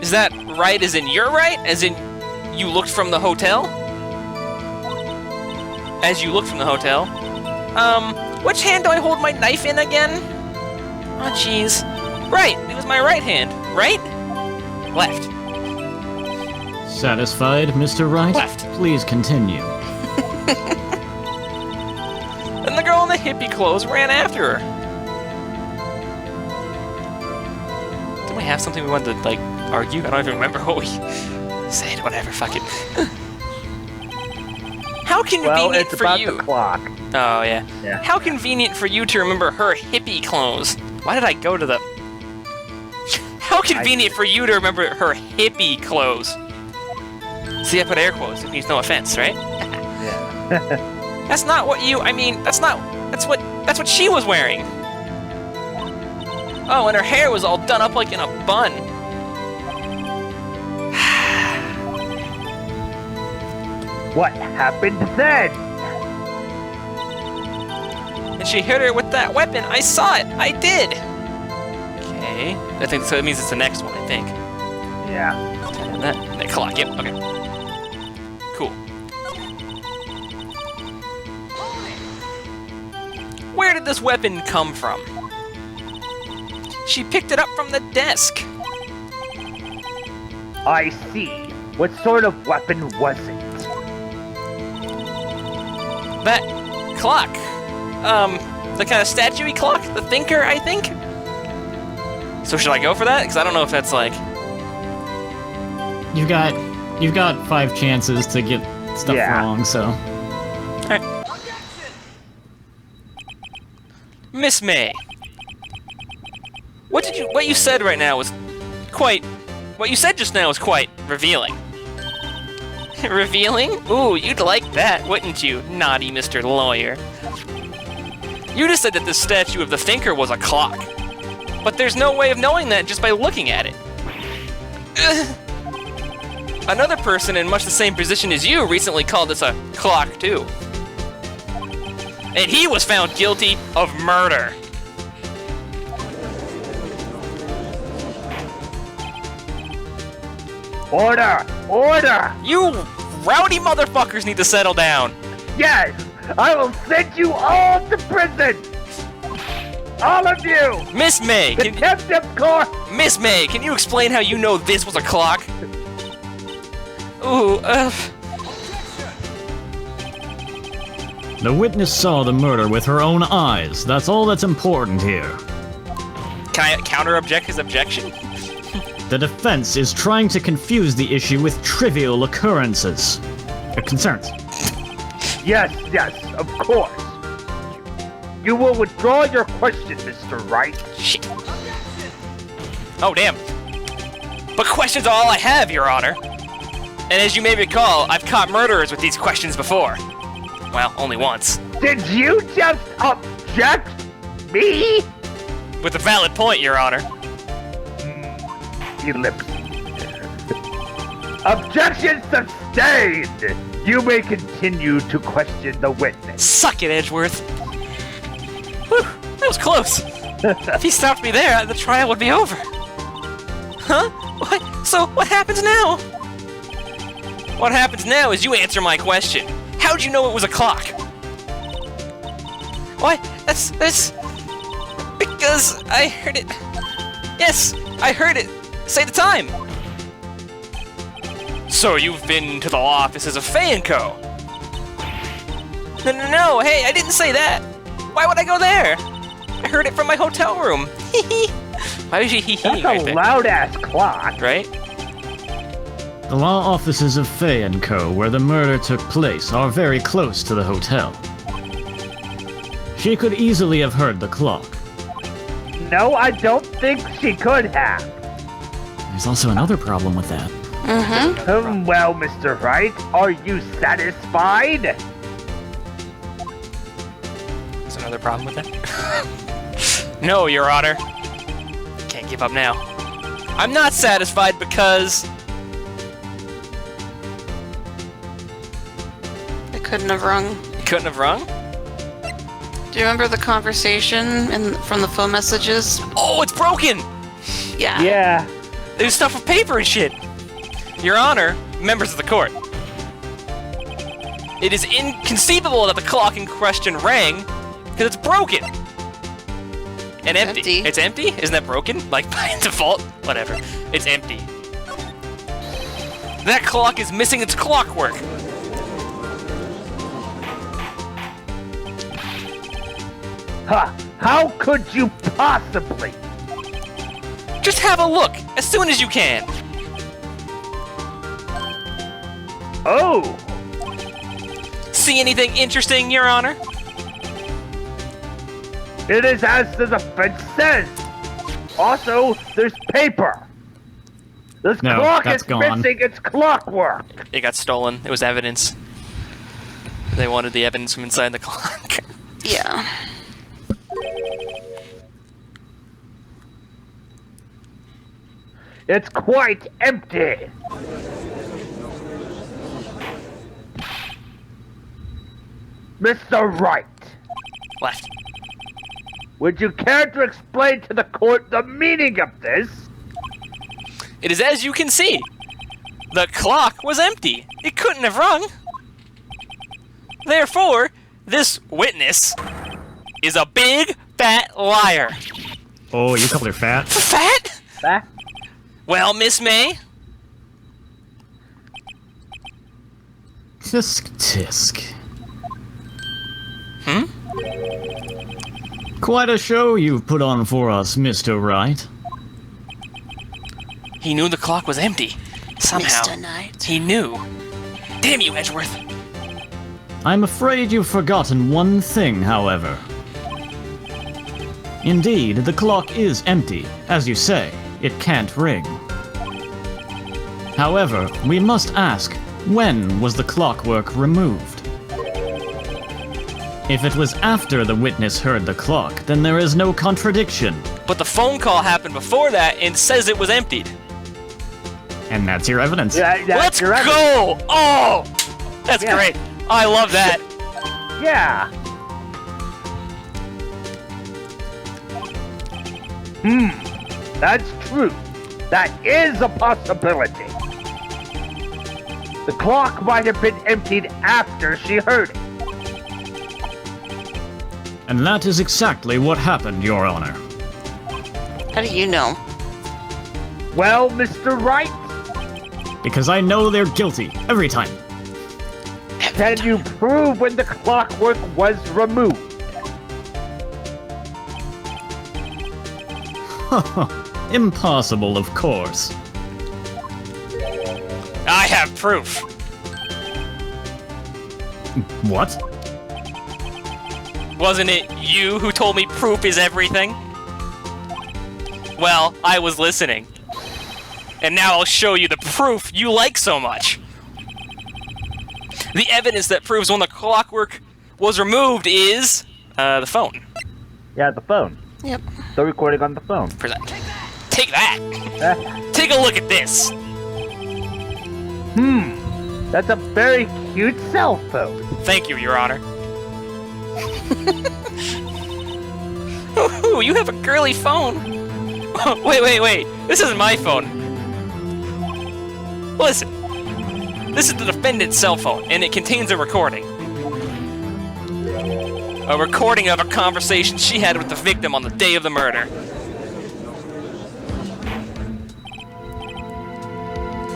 Is that right as in your right? As in you looked from the hotel? As you looked from the hotel? Which hand do I hold my knife in again? Oh, jeez. Right, it was my right hand. Right? Left. Satisfied, Mr. Wright? Left. Please continue. And the girl in the hippie clothes ran after her. Didn't we have something we wanted to, like, argue? I don't even remember what we said. Whatever, fuck it. How convenient Well, it's for about you. the clock. Oh, yeah. Yeah. How convenient for you to remember her hippie clothes. Why did I go to the... How convenient for you to remember her hippie clothes. See, I put air quotes. It means no offense, right? Yeah. That's not what you... I mean, that's what she was wearing. Oh, and her hair was all done up like in a bun. What happened then? And she hit her with that weapon. I saw it. I did. Okay. I think so. It means it's the next one, I think. Yeah. And that clock. Yep. Okay. Cool. Where did this weapon come from? She picked it up from the desk. I see. What sort of weapon was it? That clock. The kind of statue-y clock? The thinker, I think? So should I go for that? Because I don't know if that's like... You've got 5 chances to get stuff wrong, so... Alright. Miss May. What you said right now was quite... What you said just now was quite revealing. Revealing? Ooh, you'd like that, wouldn't you, naughty Mr. Lawyer? You just said that the statue of the thinker was a clock. But there's no way of knowing that just by looking at it. Another person in much the same position as you recently called this a clock, too. And he was found guilty of murder. Order! Order! You rowdy motherfuckers need to settle down. Yes! I will send you all to prison! All of you! Miss May, Contempt of court! Miss May, can you explain how you know this was a clock? Ooh, The witness saw the murder with her own eyes. That's all that's important here. Can I counter-object his objection? The defense is trying to confuse the issue with trivial occurrences. Concerns. Yes, of course. You will withdraw your question, Mr. Wright. Shit. Oh, damn. But questions are all I have, Your Honor. And as you may recall, I've caught murderers with these questions before. Well, only once. Did you just object me? With a valid point, Your Honor. Ellipse. Objection sustained! You may continue to question the witness. Suck it, Edgeworth. Whew, that was close. If he stopped me there, the trial would be over. Huh? What? So, what happens now? What happens now is you answer my question. How'd you know it was a clock? Why? That's... Because I heard it... Yes, I heard it. Say the time. So you've been to the law offices of Fay & Co. No, hey, I didn't say that. Why would I go there? I heard it from my hotel room. Why was you hee-hee That's right a there? loud-ass clock. Right? The law offices of Fay & Co., where the murder took place, are very close to the hotel. She could easily have heard the clock. No, I don't think she could have. There's also another problem with that. Well, Mr. Wright, are you satisfied? There's another problem with that? No, Your Honor. Can't give up now. I'm not satisfied because... I couldn't have rung. You couldn't have rung? Do you remember the conversation from the phone messages? Oh, it's broken! Yeah. Yeah. There's stuff with paper and shit. Your Honor, members of the court. It is inconceivable that the clock in question rang because it's broken. And empty. It's empty? Isn't that broken? Like by default? Whatever. It's empty. That clock is missing its clockwork. Huh. How could you possibly? Just have a look as soon as you can. Oh. See anything interesting, Your Honor? It is as the defense says. Also, there's paper. This No, clock that's is gone. missing its clockwork. It got stolen. It was evidence. They wanted the evidence from inside the clock. Yeah. It's quite empty. Mr. Wright, Left. would you care to explain to the court the meaning of this? It is as you can see. The clock was empty. It couldn't have rung. Therefore, this witness is a big, fat liar. Oh, you called her fat? Fat? Huh? Well, Miss May, Tisk tisk. Hmm? Quite a show you've put on for us, Mr. Wright. he knew the clock was empty. Somehow, Mr. Knight. he knew. Damn you, Edgeworth. I'm afraid you've forgotten one thing, however. Indeed, the clock is empty. As you say, it can't ring. However, we must ask, when was the clockwork removed? If it was after the witness heard the clock, then there is no contradiction. But the phone call happened before that and says it was emptied. And that's your evidence. Yeah, Let's you're right. go! Oh! That's Yeah. great. I love that. Yeah. That's true. That is a possibility. The clock might have been emptied after she heard it. And that is exactly what happened, Your Honor. How do you know? Well, Mr. Wright, Because I know they're guilty, every time. can you prove when the clockwork was removed? Impossible, of course. I have proof. What? Wasn't it you who told me proof is everything? Well, I was listening. And now I'll show you the proof you like so much. The evidence that proves when the clockwork was removed is the phone. Yeah, the phone. Yep. The recording on the phone. Present. Take that. Uh, Take a look at this. That's a very cute cell phone. Thank you, Your Honor. Ooh, you have a girly phone. Wait. This isn't my phone. Listen. This is the defendant's cell phone, and it contains a recording. A recording of a conversation she had with the victim on the day of the murder.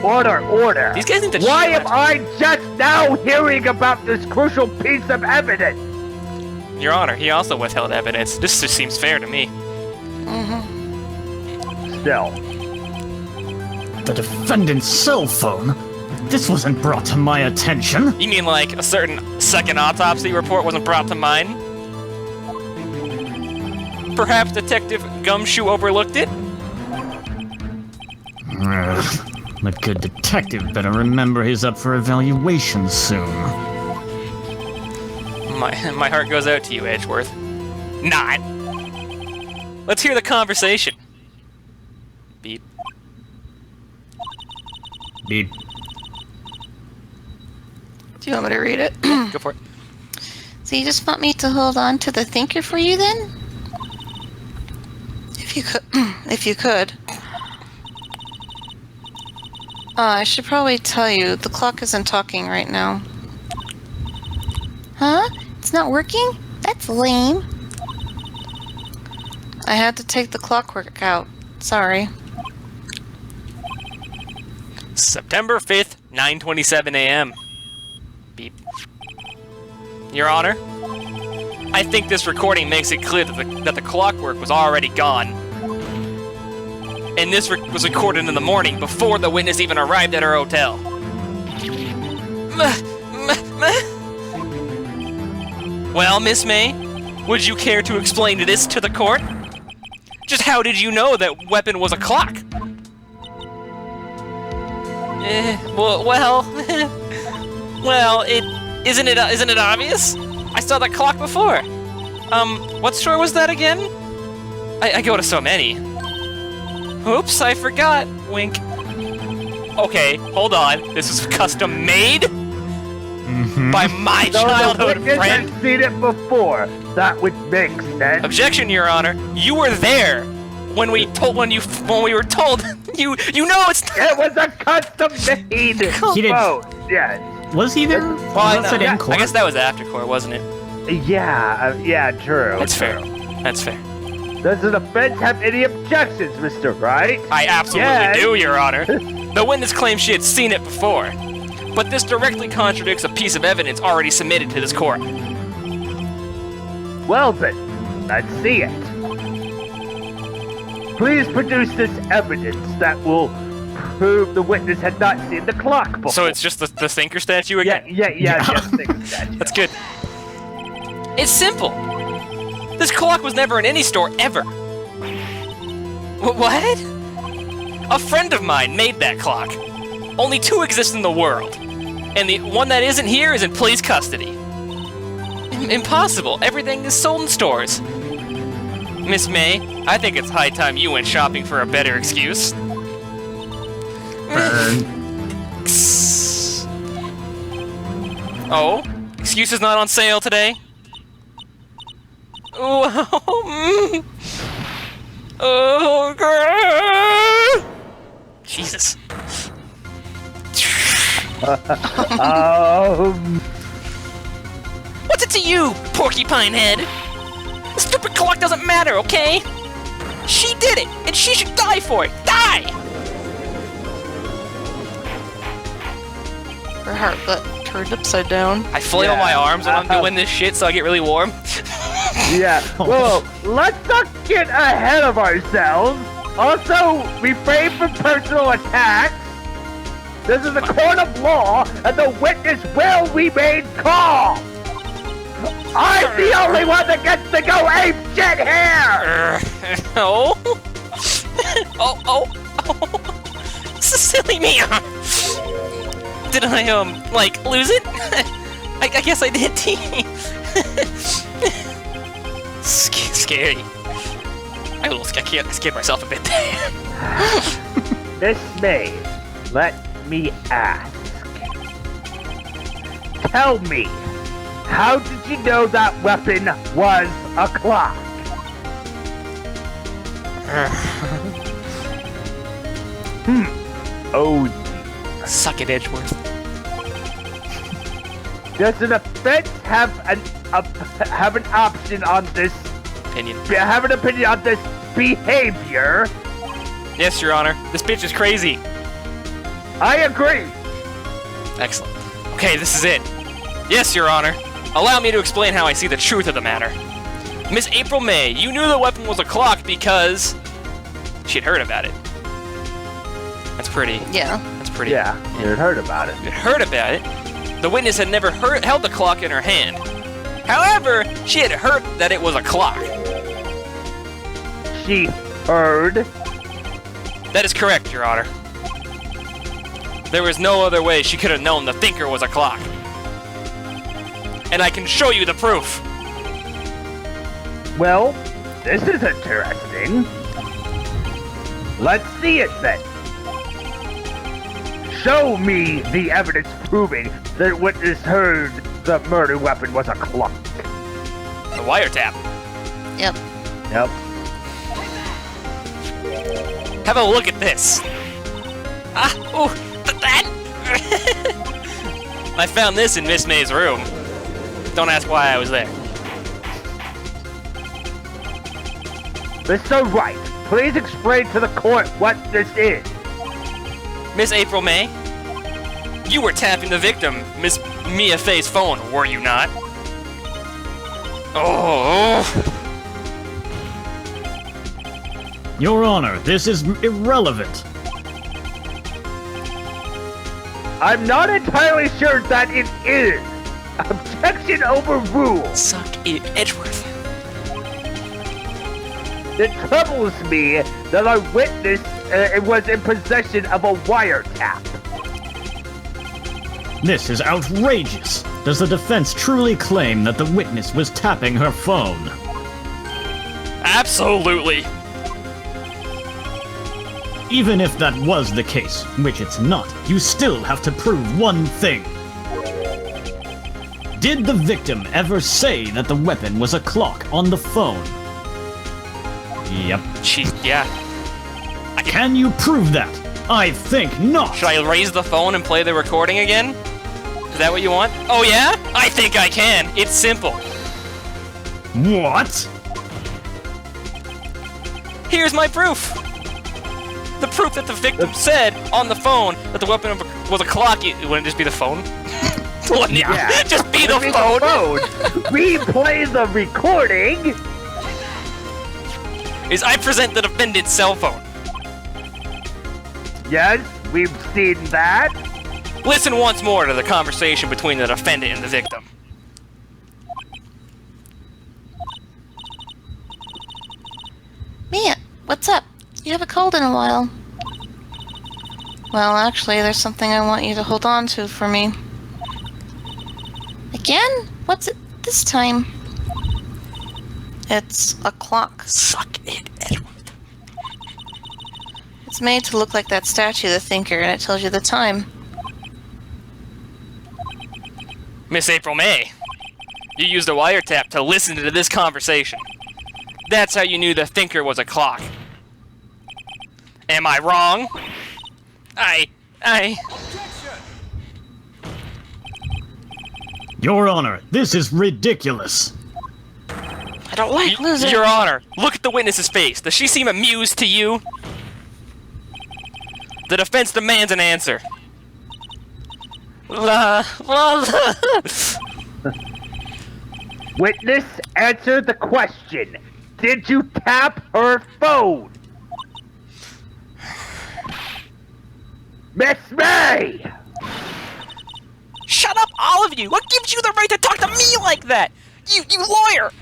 Order. These guys need to Why chill am out. I just now hearing about this crucial piece of evidence? Your Honor, he also withheld evidence. This just seems fair to me. Still, The defendant's cell phone? This wasn't brought to my attention. You mean like a certain second autopsy report wasn't brought to mind? Perhaps Detective Gumshoe overlooked it? Ugh, the good detective better remember he's up for evaluation soon. My heart goes out to you, Edgeworth. Not. Let's hear the conversation. Beep. Beep. Do you want me to read it? Go for it. So you just want me to hold on to the thinker for you then? If you could. If you could. I should probably tell you, the clock isn't talking right now. Huh? It's not working? That's lame. I had to take the clockwork out. Sorry. September 5th, 9:27 a.m. Beep. Your Honor, I think this recording makes it clear that the clockwork was already gone. And this was recorded in the morning before the witness even arrived at her hotel. Well, Miss May, would you care to explain this to the court? Just how did you know that weapon was a clock? Isn't it obvious? I saw that clock before. What store was that again? I go to so many. Oops, I forgot. Wink. Okay, hold on. This is custom made by my childhood the friend. I've seen it before. That would make sense. Objection, Your Honor. You were there when we were told. You know it's. It was a custom made He did- phone. Yes. Was he there? Well, Was that in court? I guess that was after court, wasn't it? Yeah, true. That's fair. That's fair. Does the defense have any objections, Mr. Wright? I absolutely Yes. do, Your Honor. The witness claims she had seen it before, but this directly contradicts a piece of evidence already submitted to this court. Well then, let's see it. Please produce this evidence that will prove the witness had not seen the clock before. So it's just the thinker statue again? Just think that. That's good. It's simple. This clock was never in any store ever. What? A friend of mine made that clock. Only 2 exist in the world. And the one that isn't here is in police custody. Impossible. Everything is sold in stores. Miss May, I think it's high time you went shopping for a better excuse. Oh? Excuse is not on sale today? Oh, girl! Jesus. What's it to you, porcupine head? The stupid clock doesn't matter, okay? She did it, and she should die for it. Die! Her heart got turned upside down. I flail my arms when I'm doing this shit so I get really warm. Yeah. Well, let's not get ahead of ourselves. Also, refrain from personal attacks. This is a court of law, and the witness will remain calm. I'm the only one that gets to go ape shit here. Oh. Oh. This is silly me. Did I, like, lose it? I guess I did, T. Scary. I scared myself a bit there. Miss May, let me ask. Tell me, how did you know that weapon was a clock? Oh, Suck it, Edgeworth. does the defense have an option on this? Have an opinion on this behavior? Yes, Your Honor. This bitch is crazy. I agree. Excellent. Okay, this is it. Yes, Your Honor. Allow me to explain how I see the truth of the matter. Miss April May, you knew the weapon was a clock because she had heard about it. That's pretty. Yeah. That's pretty. Yeah, you had heard about it. You had heard about it. The witness had never held the clock in her hand. However, she had heard that it was a clock. She heard? That is correct, Your Honor. There was no other way she could have known the thinker was a clock. And I can show you the proof. Well, this is interesting. Let's see it then. Show me the evidence proving that witness heard the murder weapon was a clock. The wiretap. Yep. Yep. Have a look at this. That. I found this in Miss May's room. Don't ask why I was there. Mr. Wright, please explain to the court what this is. Miss April May, you were tapping the victim, Miss Mia Fey's phone, were you not? Oh. Your Honor, this is irrelevant. I'm not entirely sure that it is. Objection overruled. Suck it, Edgeworth. It troubles me that our witness was in possession of a wiretap. This is outrageous. Does the defense truly claim that the witness was tapping her phone? Absolutely. Even if that was the case, which it's not, you still have to prove one thing. Did the victim ever say that the weapon was a clock on the phone? Yep. Yeah. Can you prove that? I think not! Should I raise the phone and play the recording again? Is that what you want? Oh yeah? I think I can. It's simple. What? Here's my proof. The proof that the victim said on the phone that the weapon was a clock. It wouldn't just be the phone? Wouldn't it Yeah. just be the Replay phone? Replay the recording. Is I present the defendant's cell phone. Yes, we've seen that. Listen once more to the conversation between the defendant and the victim. Mia, what's up? You haven't called in a while. Well, actually, there's something I want you to hold on to for me. Again? What's it this time? It's a clock. Suck it, Edward. It's made to look like that statue, the Thinker, and it tells you the time. Miss April May, you used a wiretap to listen to this conversation. That's how you knew the Thinker was a clock. Am I wrong? Your Honor, this is ridiculous. I don't like losing. Your Honor, look at the witness's face. Does she seem amused to you? The defense demands an answer. Witness, answer the question. Did you tap her phone? Miss May! Shut up, all of you! What gives you the right to talk to me like that? You lawyer!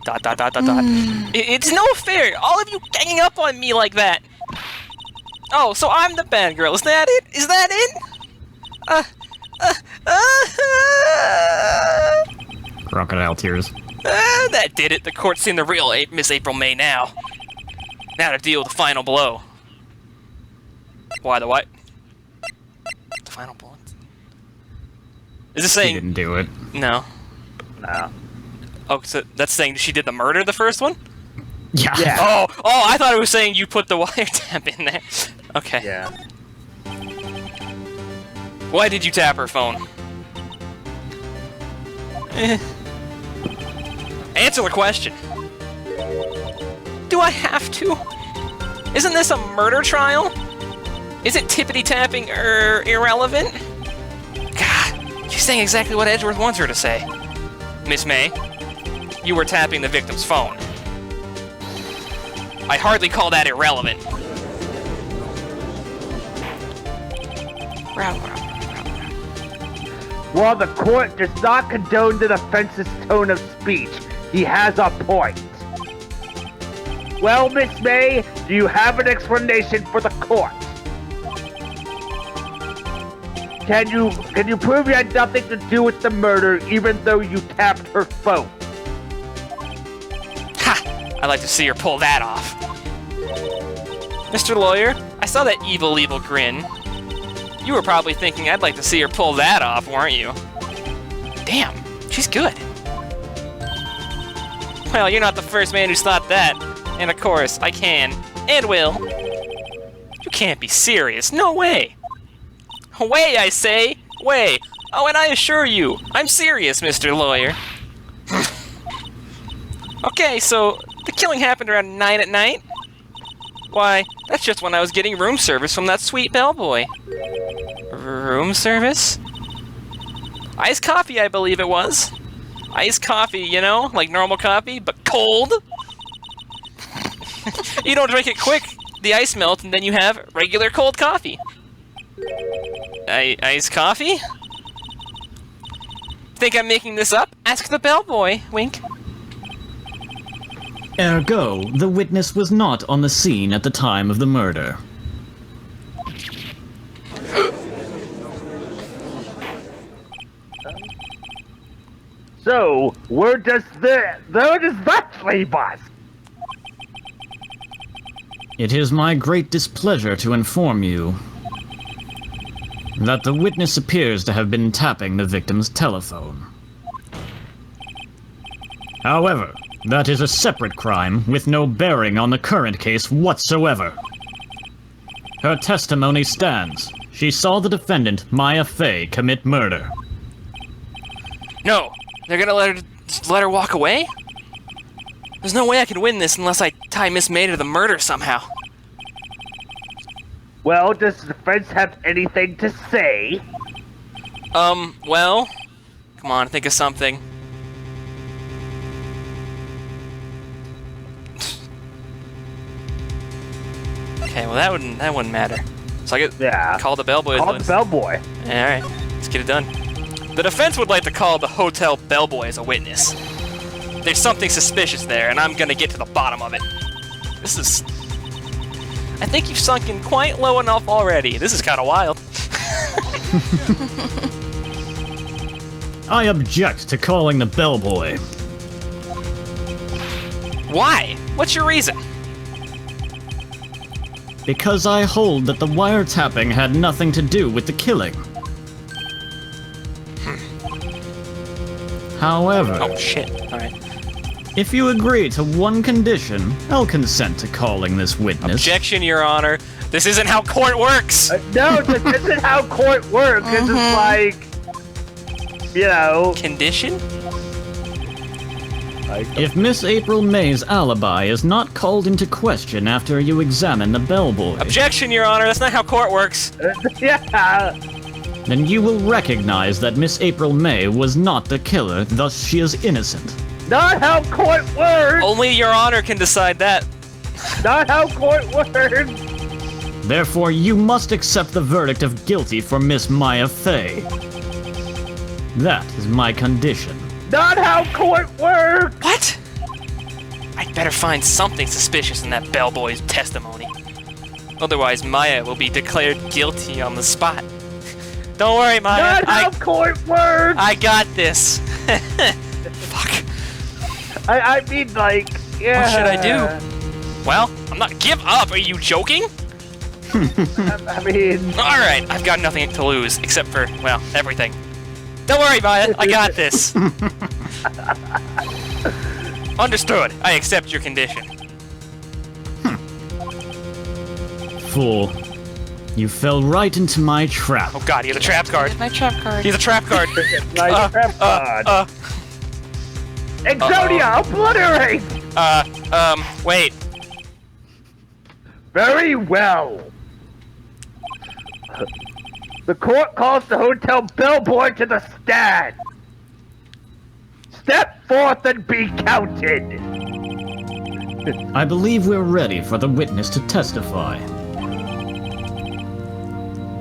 Dot, dot, dot, dot, dot. It's no fair! All of you ganging up on me like that! Oh, so I'm the bad girl, is that it? Is that it? Crocodile tears. That did it. The court's seen the real Miss April May now. Now to deal with the final blow. Why the what? The final blow? Is this She saying... didn't do it. No. No. Oh, so that's saying she did the murder, the first one? Yeah. Yeah. Oh, I thought it was saying you put the wiretap in there. Okay. Yeah. Why did you tap her phone? Answer the question. Do I have to? Isn't this a murder trial? Isn't tippity-tapping irrelevant? God, she's saying exactly what Edgeworth wants her to say. Miss May, you were tapping the victim's phone. I hardly call that irrelevant. While the court does not condone the defense's tone of speech, he has a point. Well, Miss May, do you have an explanation for the court? Can you prove you had nothing to do with the murder, even though you tapped her phone? Ha! I'd like to see her pull that off. Mr. Lawyer, I saw that evil grin. You were probably thinking I'd like to see her pull that off, weren't you? Damn, she's good. Well, you're not the first man who's thought that. And of course, I can, and will. You can't be serious, no way. Way, I say, way. Oh, and I assure you, I'm serious, Mr. Lawyer. Okay, so the killing happened around 9 at night? Why, that's just when I was getting room service from that sweet bellboy. Room service? Iced coffee, I believe it was. Iced coffee, you know, like normal coffee, but cold. You don't drink it quick, the ice melts, and then you have regular cold coffee. Iced coffee? Think I'm making this up? Ask the bellboy, wink. Ergo, the witness was not on the scene at the time of the murder. So, where does that leave us? It is my great displeasure to inform you that the witness appears to have been tapping the victim's telephone. However, that is a separate crime with no bearing on the current case whatsoever. Her testimony stands. She saw the defendant, Maya Fey, commit murder. No, they're gonna let her walk away? There's no way I can win this unless I tie Miss May to the murder somehow. Well, does the defense have anything to say? Well, come on, think of something. Okay, well that wouldn't matter. So I get call the bellboy. Call the bellboy. Yeah, all right, let's get it done. The defense would like to call the hotel bellboy as a witness. There's something suspicious there, and I'm gonna get to the bottom of it. I think you've sunk in quite low enough already. This is kind of wild. I object to calling the bellboy. Why? What's your reason? Because I hold that the wiretapping had nothing to do with the killing. However... Oh, shit. Alright. If you agree to one condition, I'll consent to calling this witness. Objection, Your Honor. This isn't how court works! No, this isn't how court works. This is like... You know... Condition? If Miss April May's alibi is not called into question after you examine the bellboy... Objection, Your Honor. That's not how court works. Yeah. Then you will recognize that Miss April May was not the killer, thus she is innocent. Not how court works! Only Your Honor can decide that. Not how court works! Therefore, you must accept the verdict of guilty for Miss Maya Fey. That is my condition. Not how court works! What? I'd better find something suspicious in that bellboy's testimony. Otherwise, Maya will be declared guilty on the spot. Don't worry, Maya. Not how court works! I got this. Fuck. I mean, like, yeah. What should I do? Well, I'm not. Give up. Are you joking? I mean. All right. I've got nothing to lose except for, well, everything. Don't worry, Maya. I got this. Understood. I accept your condition. Fool. You fell right into my trap. Oh God, he has a trap card. My trap card. He's a trap card. My trap card. Exodia, obliterate! Wait. Very well. The court calls the hotel bellboy to the stand. Step forth and be counted. I believe we're ready for the witness to testify.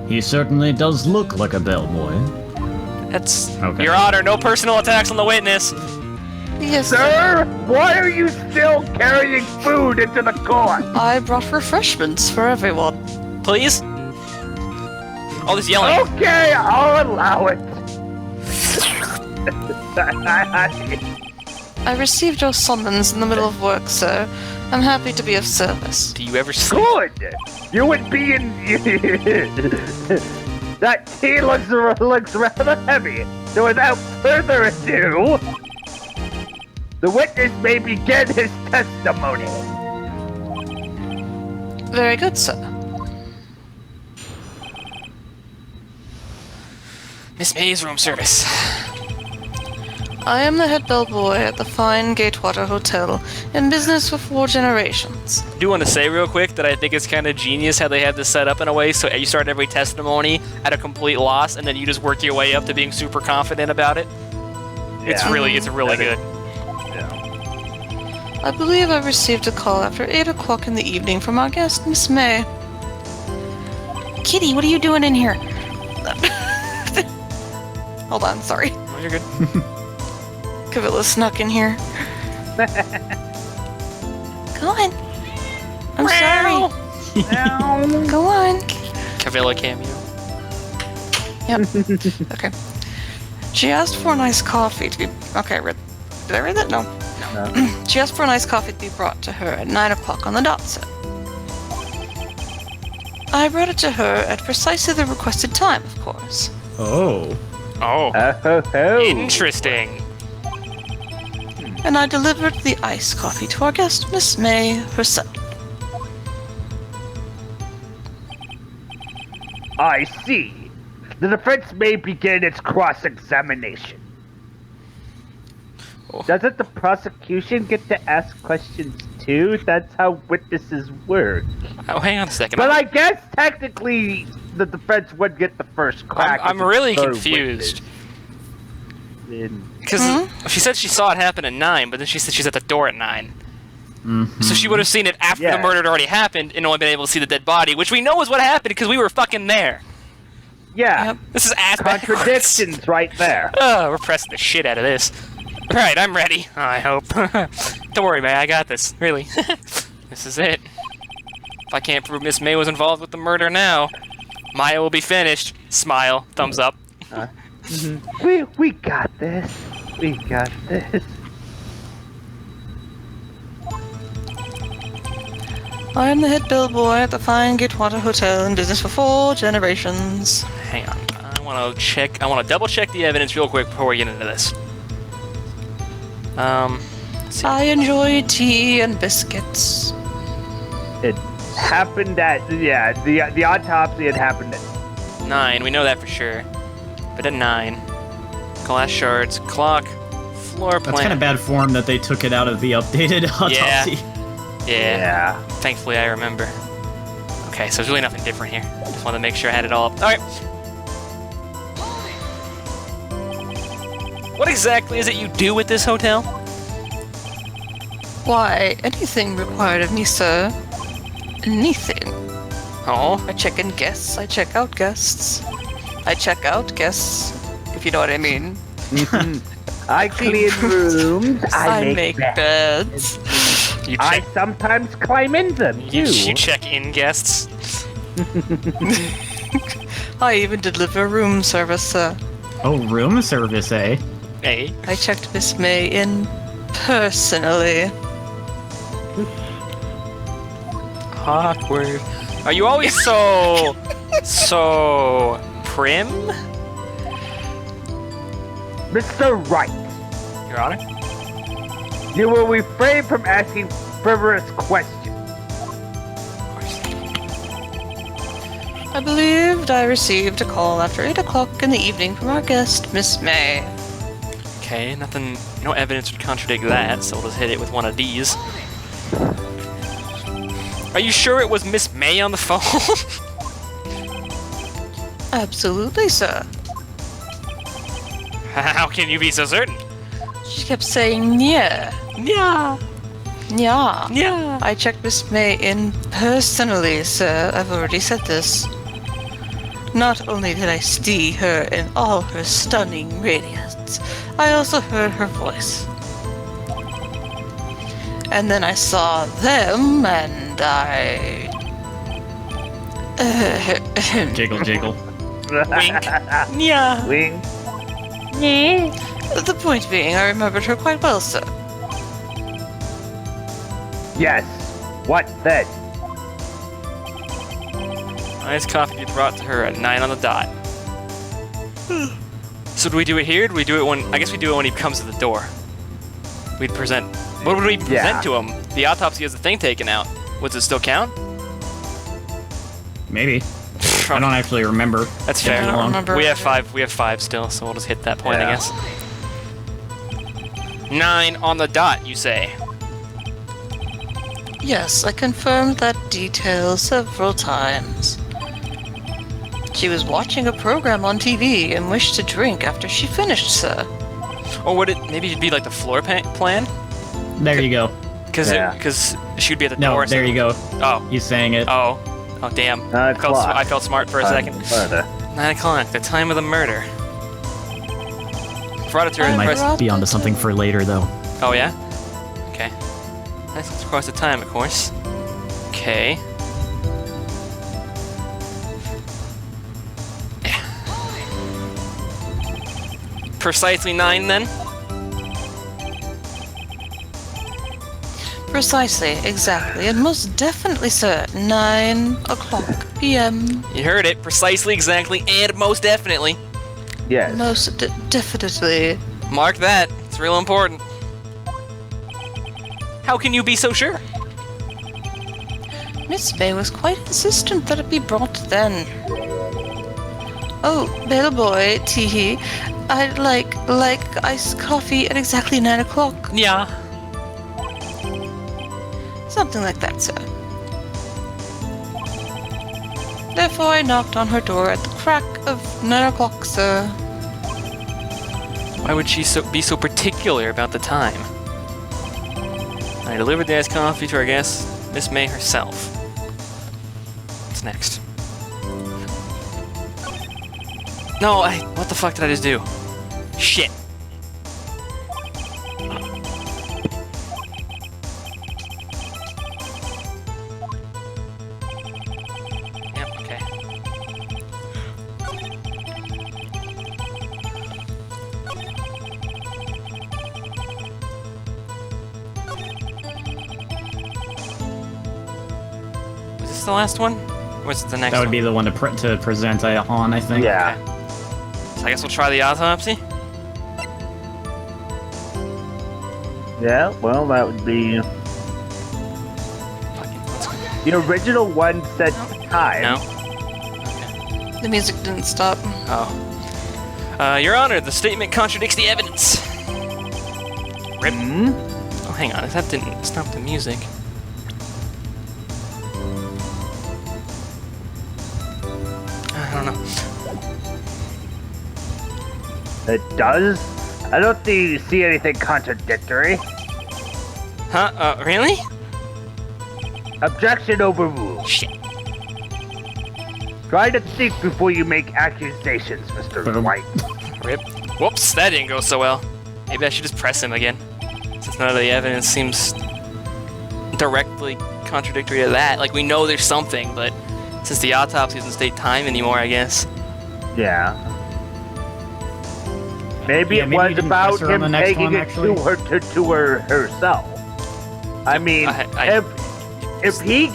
He certainly does look like a bellboy. That's... Okay. Your Honor, no personal attacks on the witness. Yes, Sir, why are you still carrying food into the court? I brought refreshments for everyone. Please? All this yelling. Okay, I'll allow it. I received your summons in the middle of work, sir. I'm happy to be of service. Do you ever sleep? Good. You would be in. That tea looks rather heavy. So without further ado, the witness may begin his testimony. Very good, sir. Miss May's room service. I am the head bellboy at the fine Gatewater Hotel, in business for 4 generations. I do want to say real quick that I think it's kind of genius how they have this set up in a way so you start every testimony at a complete loss and then you just work your way up to being super confident about it. It's Yeah. really good. Yeah. I believe I received a call after 8 o'clock in the evening from our guest, Miss May. Kitty, what are you doing in here? Hold on, sorry. Oh, you're good. Cavilla snuck in here. Go on. I'm sorry. Go on. Cavilla cameo. Yep. Okay. She asked for a nice coffee to be... Okay, did I read that? No. No. She asked for a nice coffee to be brought to her at 9 o'clock on the dot, sir. I brought it to her at precisely the requested time, of course. Oh. Oh, Oh. interesting. And I delivered the iced coffee to our guest, Miss May herself. I see. The defense may begin its cross-examination. Oh. Doesn't the prosecution get to ask questions too? That's how witnesses work. Oh, hang on a second. But I guess technically the defense would get the first crack. I'm as a really third confused. witness. Because she said she saw it happen at 9, but then she said she's at the door at 9. So she would have seen it after Yeah. the murder had already happened and only been able to see the dead body, which we know is what happened because we were fucking there. Yeah. Yep. This is ass backwards. Contradictions right there. Oh, we're pressing the shit out of this. Alright, I'm ready. I hope. Don't worry, May, I got this. Really. This is it. If I can't prove Miss May was involved with the murder now, Maya will be finished. Smile. Thumbs up. We got this. We got this. I am the head bellboy at the fine Gatewater Hotel in business for 4 generations. Hang on. I want to double check the evidence real quick before we get into this. Let's see. I enjoy tea and biscuits. It happened at the autopsy had happened at 9, we know that for sure. But at 9. Glass shards, clock, floor plan. That's kind of bad form that they took it out of the updated autopsy. Yeah. Thankfully, I remember. Okay, so there's really nothing different here. Just wanted to make sure I had it all up. Alright. What exactly is it you do with this hotel? Why, anything required of me, sir. Anything. Oh, I check in guests, I check out guests. I check out guests, if you know what I mean. I clean rooms. I make make beds. you I check. sometimes climb in them You too. check in guests. I even deliver room service, sir. Oh, room service, eh? Hey. I checked Miss May in personally. Awkward. Are you always so prim, Mr. Wright, Your Honor? you will refrain from asking frivolous questions. Of course. I believed I received a call after 8 o'clock in the evening from our guest, Miss May. Okay, nothing. No evidence would contradict that, so we'll just hit it with one of these. Are you sure it was Miss May on the phone? Absolutely, sir. How can you be so certain? She kept saying, yeah, Yeah. yeah. Yeah. I checked Miss May in personally, sir. I've already said this. Not only did I see her in all her stunning radiance, I also heard her voice. And then I saw them, and I... Jiggle, jiggle. Wink. Yeah. Wing. The point being, I remembered her quite well, sir. Yes. What then? Iced coffee brought to her at 9 on the dot. So do we do it here? Do we do it when... I guess we do it when he comes to the door. We'd present... What would we present to him? The autopsy has the thing taken out. Would it still count? Maybe. I don't actually remember. That's fair. I don't remember. We have 5. We have 5 still, so we'll just hit that point, I guess. 9 on the dot, you say? Yes, I confirmed that detail several times. She was watching a program on TV and wished to drink after she finished, sir. Or would it... Maybe it'd be like the floor plan? There you go. Because she'd be at the No, door. there you go. Oh. He's saying it. Oh. Oh, damn. I felt smart for a second. 9 o'clock, the time of the murder. Frauditory Might be onto something for later, though. Oh, yeah? Okay. Let's cross the time, of course. Okay. Precisely 9, then? Precisely, exactly, and most definitely, sir. 9 o'clock p.m. You heard it. Precisely, exactly, and most definitely. Yes. Most definitely. Mark that. It's real important. How can you be so sure? Miss May was quite insistent that it be brought then. Oh, bellboy, teehee. I'd like iced coffee at exactly 9 o'clock. Yeah. Something like that, sir. Therefore, I knocked on her door at the crack of 9 o'clock, sir. Why would she be so particular about the time? I delivered the iced coffee to our guest, Miss May herself. What's next? No, what the fuck did I just do? Shit. Yep, okay. Was this the last one? Or is it the next That one? would be the one to present on, I think. Yeah. So I guess we'll try the autopsy? Yeah, well, that would be... The original one said time. No? The music didn't stop. Oh. Your Honor, the statement contradicts the evidence. Rip. Oh, hang on. That didn't stop the music. I don't know. It does? I don't see anything contradictory. Huh? Really? Objection overruled. Shit. Try to think before you make accusations, Mr. White. Rip. Whoops, that didn't go so well. Maybe I should just press him again. Since none of the evidence seems directly contradictory to that. Like, we know there's something, but since the autopsy doesn't state time anymore, I guess. Yeah. Maybe Yeah, it maybe you was didn't about press her on him the next taking one, it actually. to her herself. I mean, if he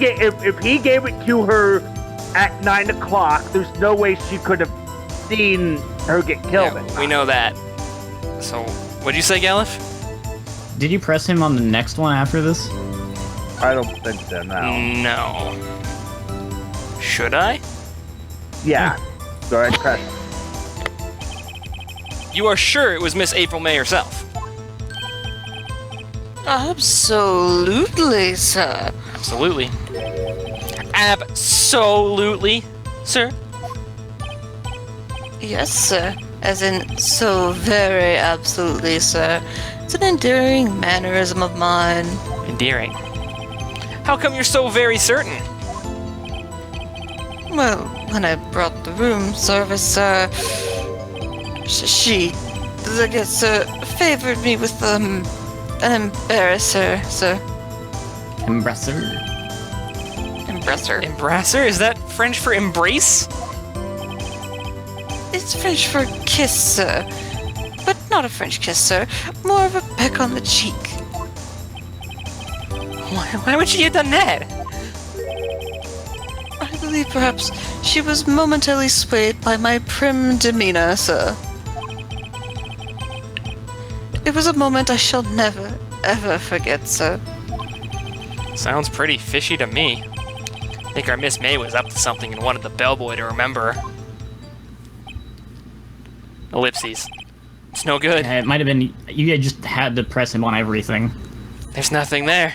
gave it to her at 9 o'clock, there's no way she could have seen her get killed. Yeah, we know that. So, what'd you say, Galuf? Did you press him on the next one after this? I don't think so. No. No. Should I? Yeah. Go ahead, press. You are sure it was Miss April May herself? Absolutely, sir. Absolutely. Absolutely, sir? Yes, sir. As in, so very absolutely, sir. It's an endearing mannerism of mine. Endearing. How come you're so very certain? Well, when I brought the room service, sir, she, I guess, sir, favored me with, an embarrasser, sir. Embracer? Embrasser. Embrasser? Is that French for embrace? It's French for kiss, sir. But not a French kiss, sir. More of a peck on the cheek. Why would she have done that? I believe perhaps she was momentarily swayed by my prim demeanor, sir. It was a moment I shall never, ever forget, sir. Sounds pretty fishy to me. I think our Miss May was up to something and wanted the bellboy to remember her. Ellipses. It's no good. It might have been... You just had to press him on everything. There's nothing there.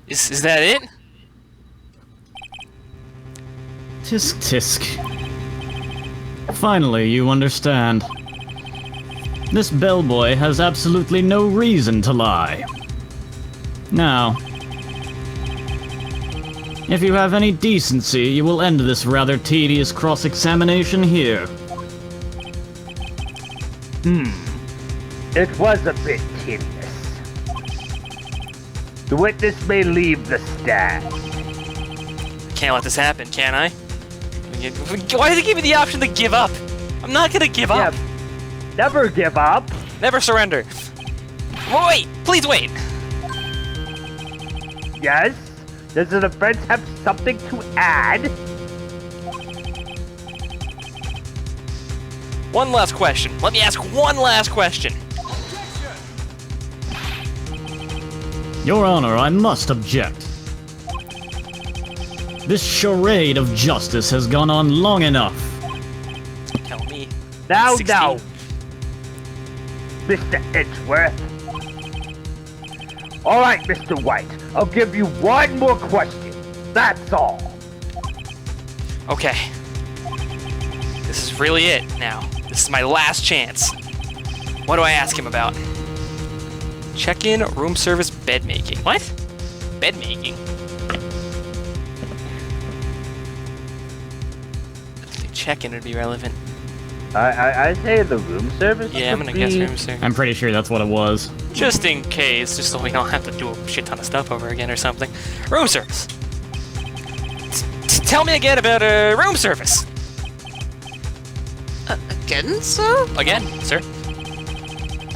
Is that it? Tisk tisk. Finally, you understand. This bellboy has absolutely no reason to lie. Now, if you have any decency, you will end this rather tedious cross-examination here. It was a bit tedious. The witness may leave the stand. Can't let this happen, can I? Why did they give me the option to give up? I'm not gonna give up. Yeah, never give up. Never surrender. Wait! Please wait! Yes? Does the defense have something to add? One last question. Let me ask one last question. Your Honor, I must object. This charade of justice has gone on long enough. Tell me. Now, 16. now, Mr. Edgeworth. All right, Mr. White, I'll give you one more question. That's all. Okay. This is really it now. This is my last chance. What do I ask him about? Check-in, room service, bed making. What? Bed making? I think check-in would be relevant. I say the room service. Yeah, I'm would gonna guess be- room service. I'm pretty sure that's what it was. Just in case, just so we don't have to do a shit ton of stuff over again or something. Room service. Tell me again about room service. Again, sir? Again, sir.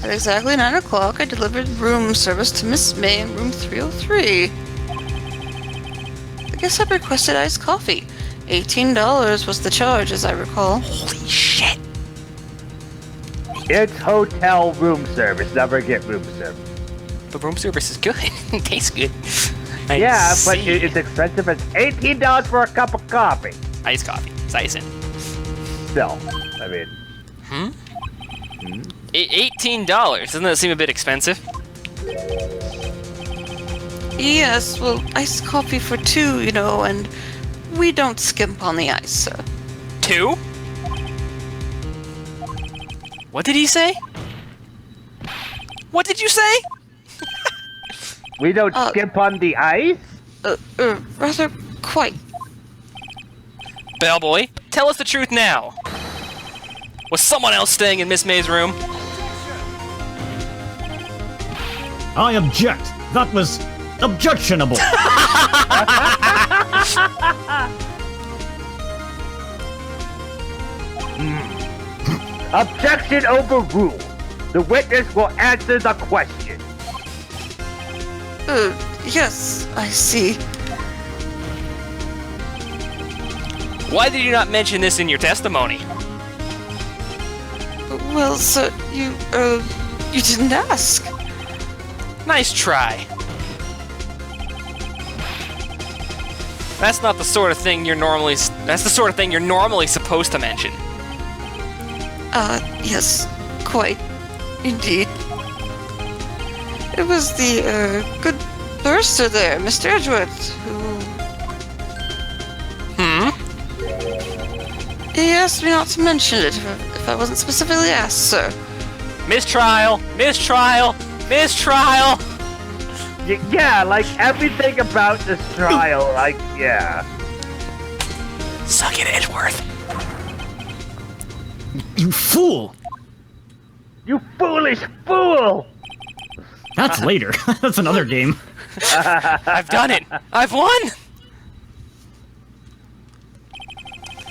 At exactly 9 o'clock, I delivered room service to Miss May in room 303. The guest had requested iced coffee. $18 was the charge, as I recall. Holy shit. It's hotel room service. Never get room service. The room service is good. It tastes good. I Yeah, but see. it's expensive. It's $18 for a cup of coffee. Iced coffee. It's icing. Still, I mean, $18. Doesn't that seem a bit expensive? Yes, well, iced coffee for two, you know, and we don't skimp on the ice, sir. 2? What did he say? What did you say? we don't skip on the ice. Rather quite. Bellboy, tell us the truth now. Was someone else staying in Miss May's room? I object! That was objectionable! Objection overruled. The witness will answer the question. Yes, I see. Why did you not mention this in your testimony? Well, sir, you didn't ask. Nice try. That's not the sort of thing you're normally. That's the sort of thing you're normally supposed to mention. Yes, quite. Indeed. It was the, good bursar there, Mr. Edgeworth, who... He asked me not to mention it if I wasn't specifically asked, sir. Mistrial! Mistrial! Mistrial! Yeah, like everything about this trial, like, yeah. Suck it, Edgeworth. You fool! You foolish fool! That's later. That's another game. I've done it! I've won!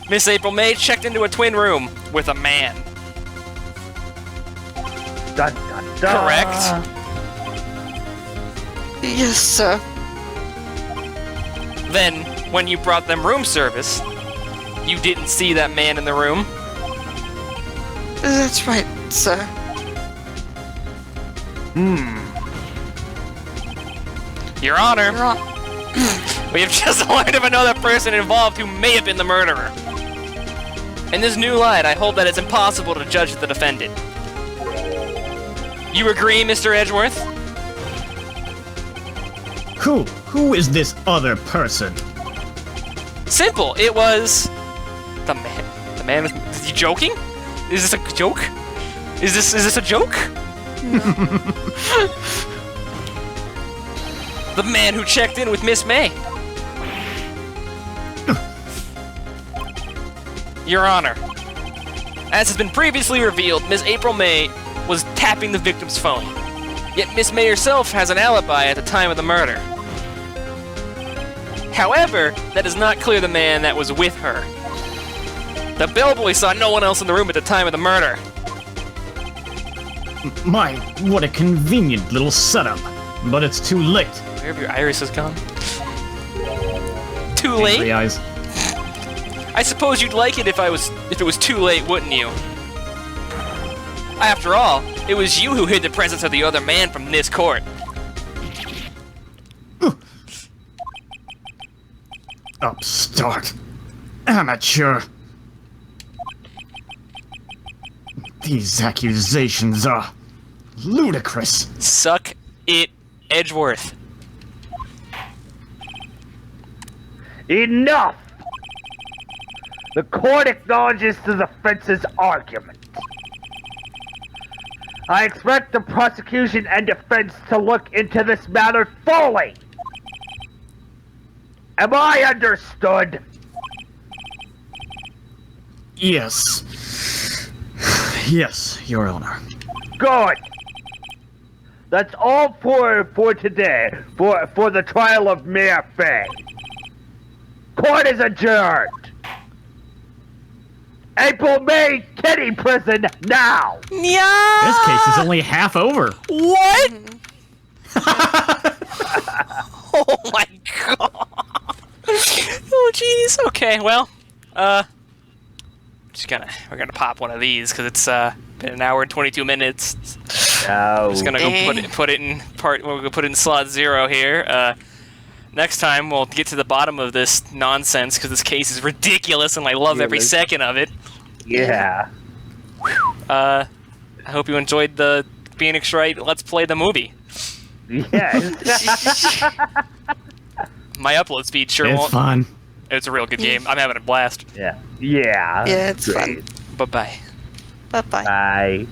Miss April May checked into a twin room with a man. Dun dun dun. Correct? Yes, sir. Then, when you brought them room service, you didn't see that man in the room. That's right, sir. Your Honor, You're on. we have just learned of another person involved who may have been the murderer. In this new light, I hold that it's impossible to judge the defendant. You agree, Mr. Edgeworth? Who is this other person? Simple. It was the man. The man was. Is he joking? Is this a joke? Is this a joke? The man who checked in with Miss May. Your Honor, as has been previously revealed, Miss April May was tapping the victim's phone. Yet Miss May herself has an alibi at the time of the murder. However, that does not clear the man that was with her. The bellboy saw no one else in the room at the time of the murder. My, what a convenient little setup. But it's too late. Where have your irises gone? Too Angry late? eyes. I suppose you'd like it if it was too late, wouldn't you? After all, it was you who hid the presence of the other man from this court. Upstart. Amateur. These accusations are ludicrous. Suck it, Edgeworth. Enough! The court acknowledges the defense's argument. I expect the prosecution and defense to look into this matter fully. Am I understood? Yes. Yes, Your Honor. Good. That's all for today, for the trial of Mayor Fay. Court is adjourned. April May Kitty Prison now. Yeah. This case is only half over. What? Oh my god. Oh jeez. Okay, well, we're gonna pop one of these because it's been an hour and 22 minutes. No. Just gonna go put it in part. We'll go put it in slot 0 here. Next time we'll get to the bottom of this nonsense because this case is ridiculous and I love every second of it. Yeah. I hope you enjoyed the Phoenix Wright Let's Play the movie. Yes. My upload speed sure It's won't. fun. It's a real good game. I'm having a blast. Yeah. Yeah. Yeah, it's Great. fun. Bye-bye. Bye-bye. Bye.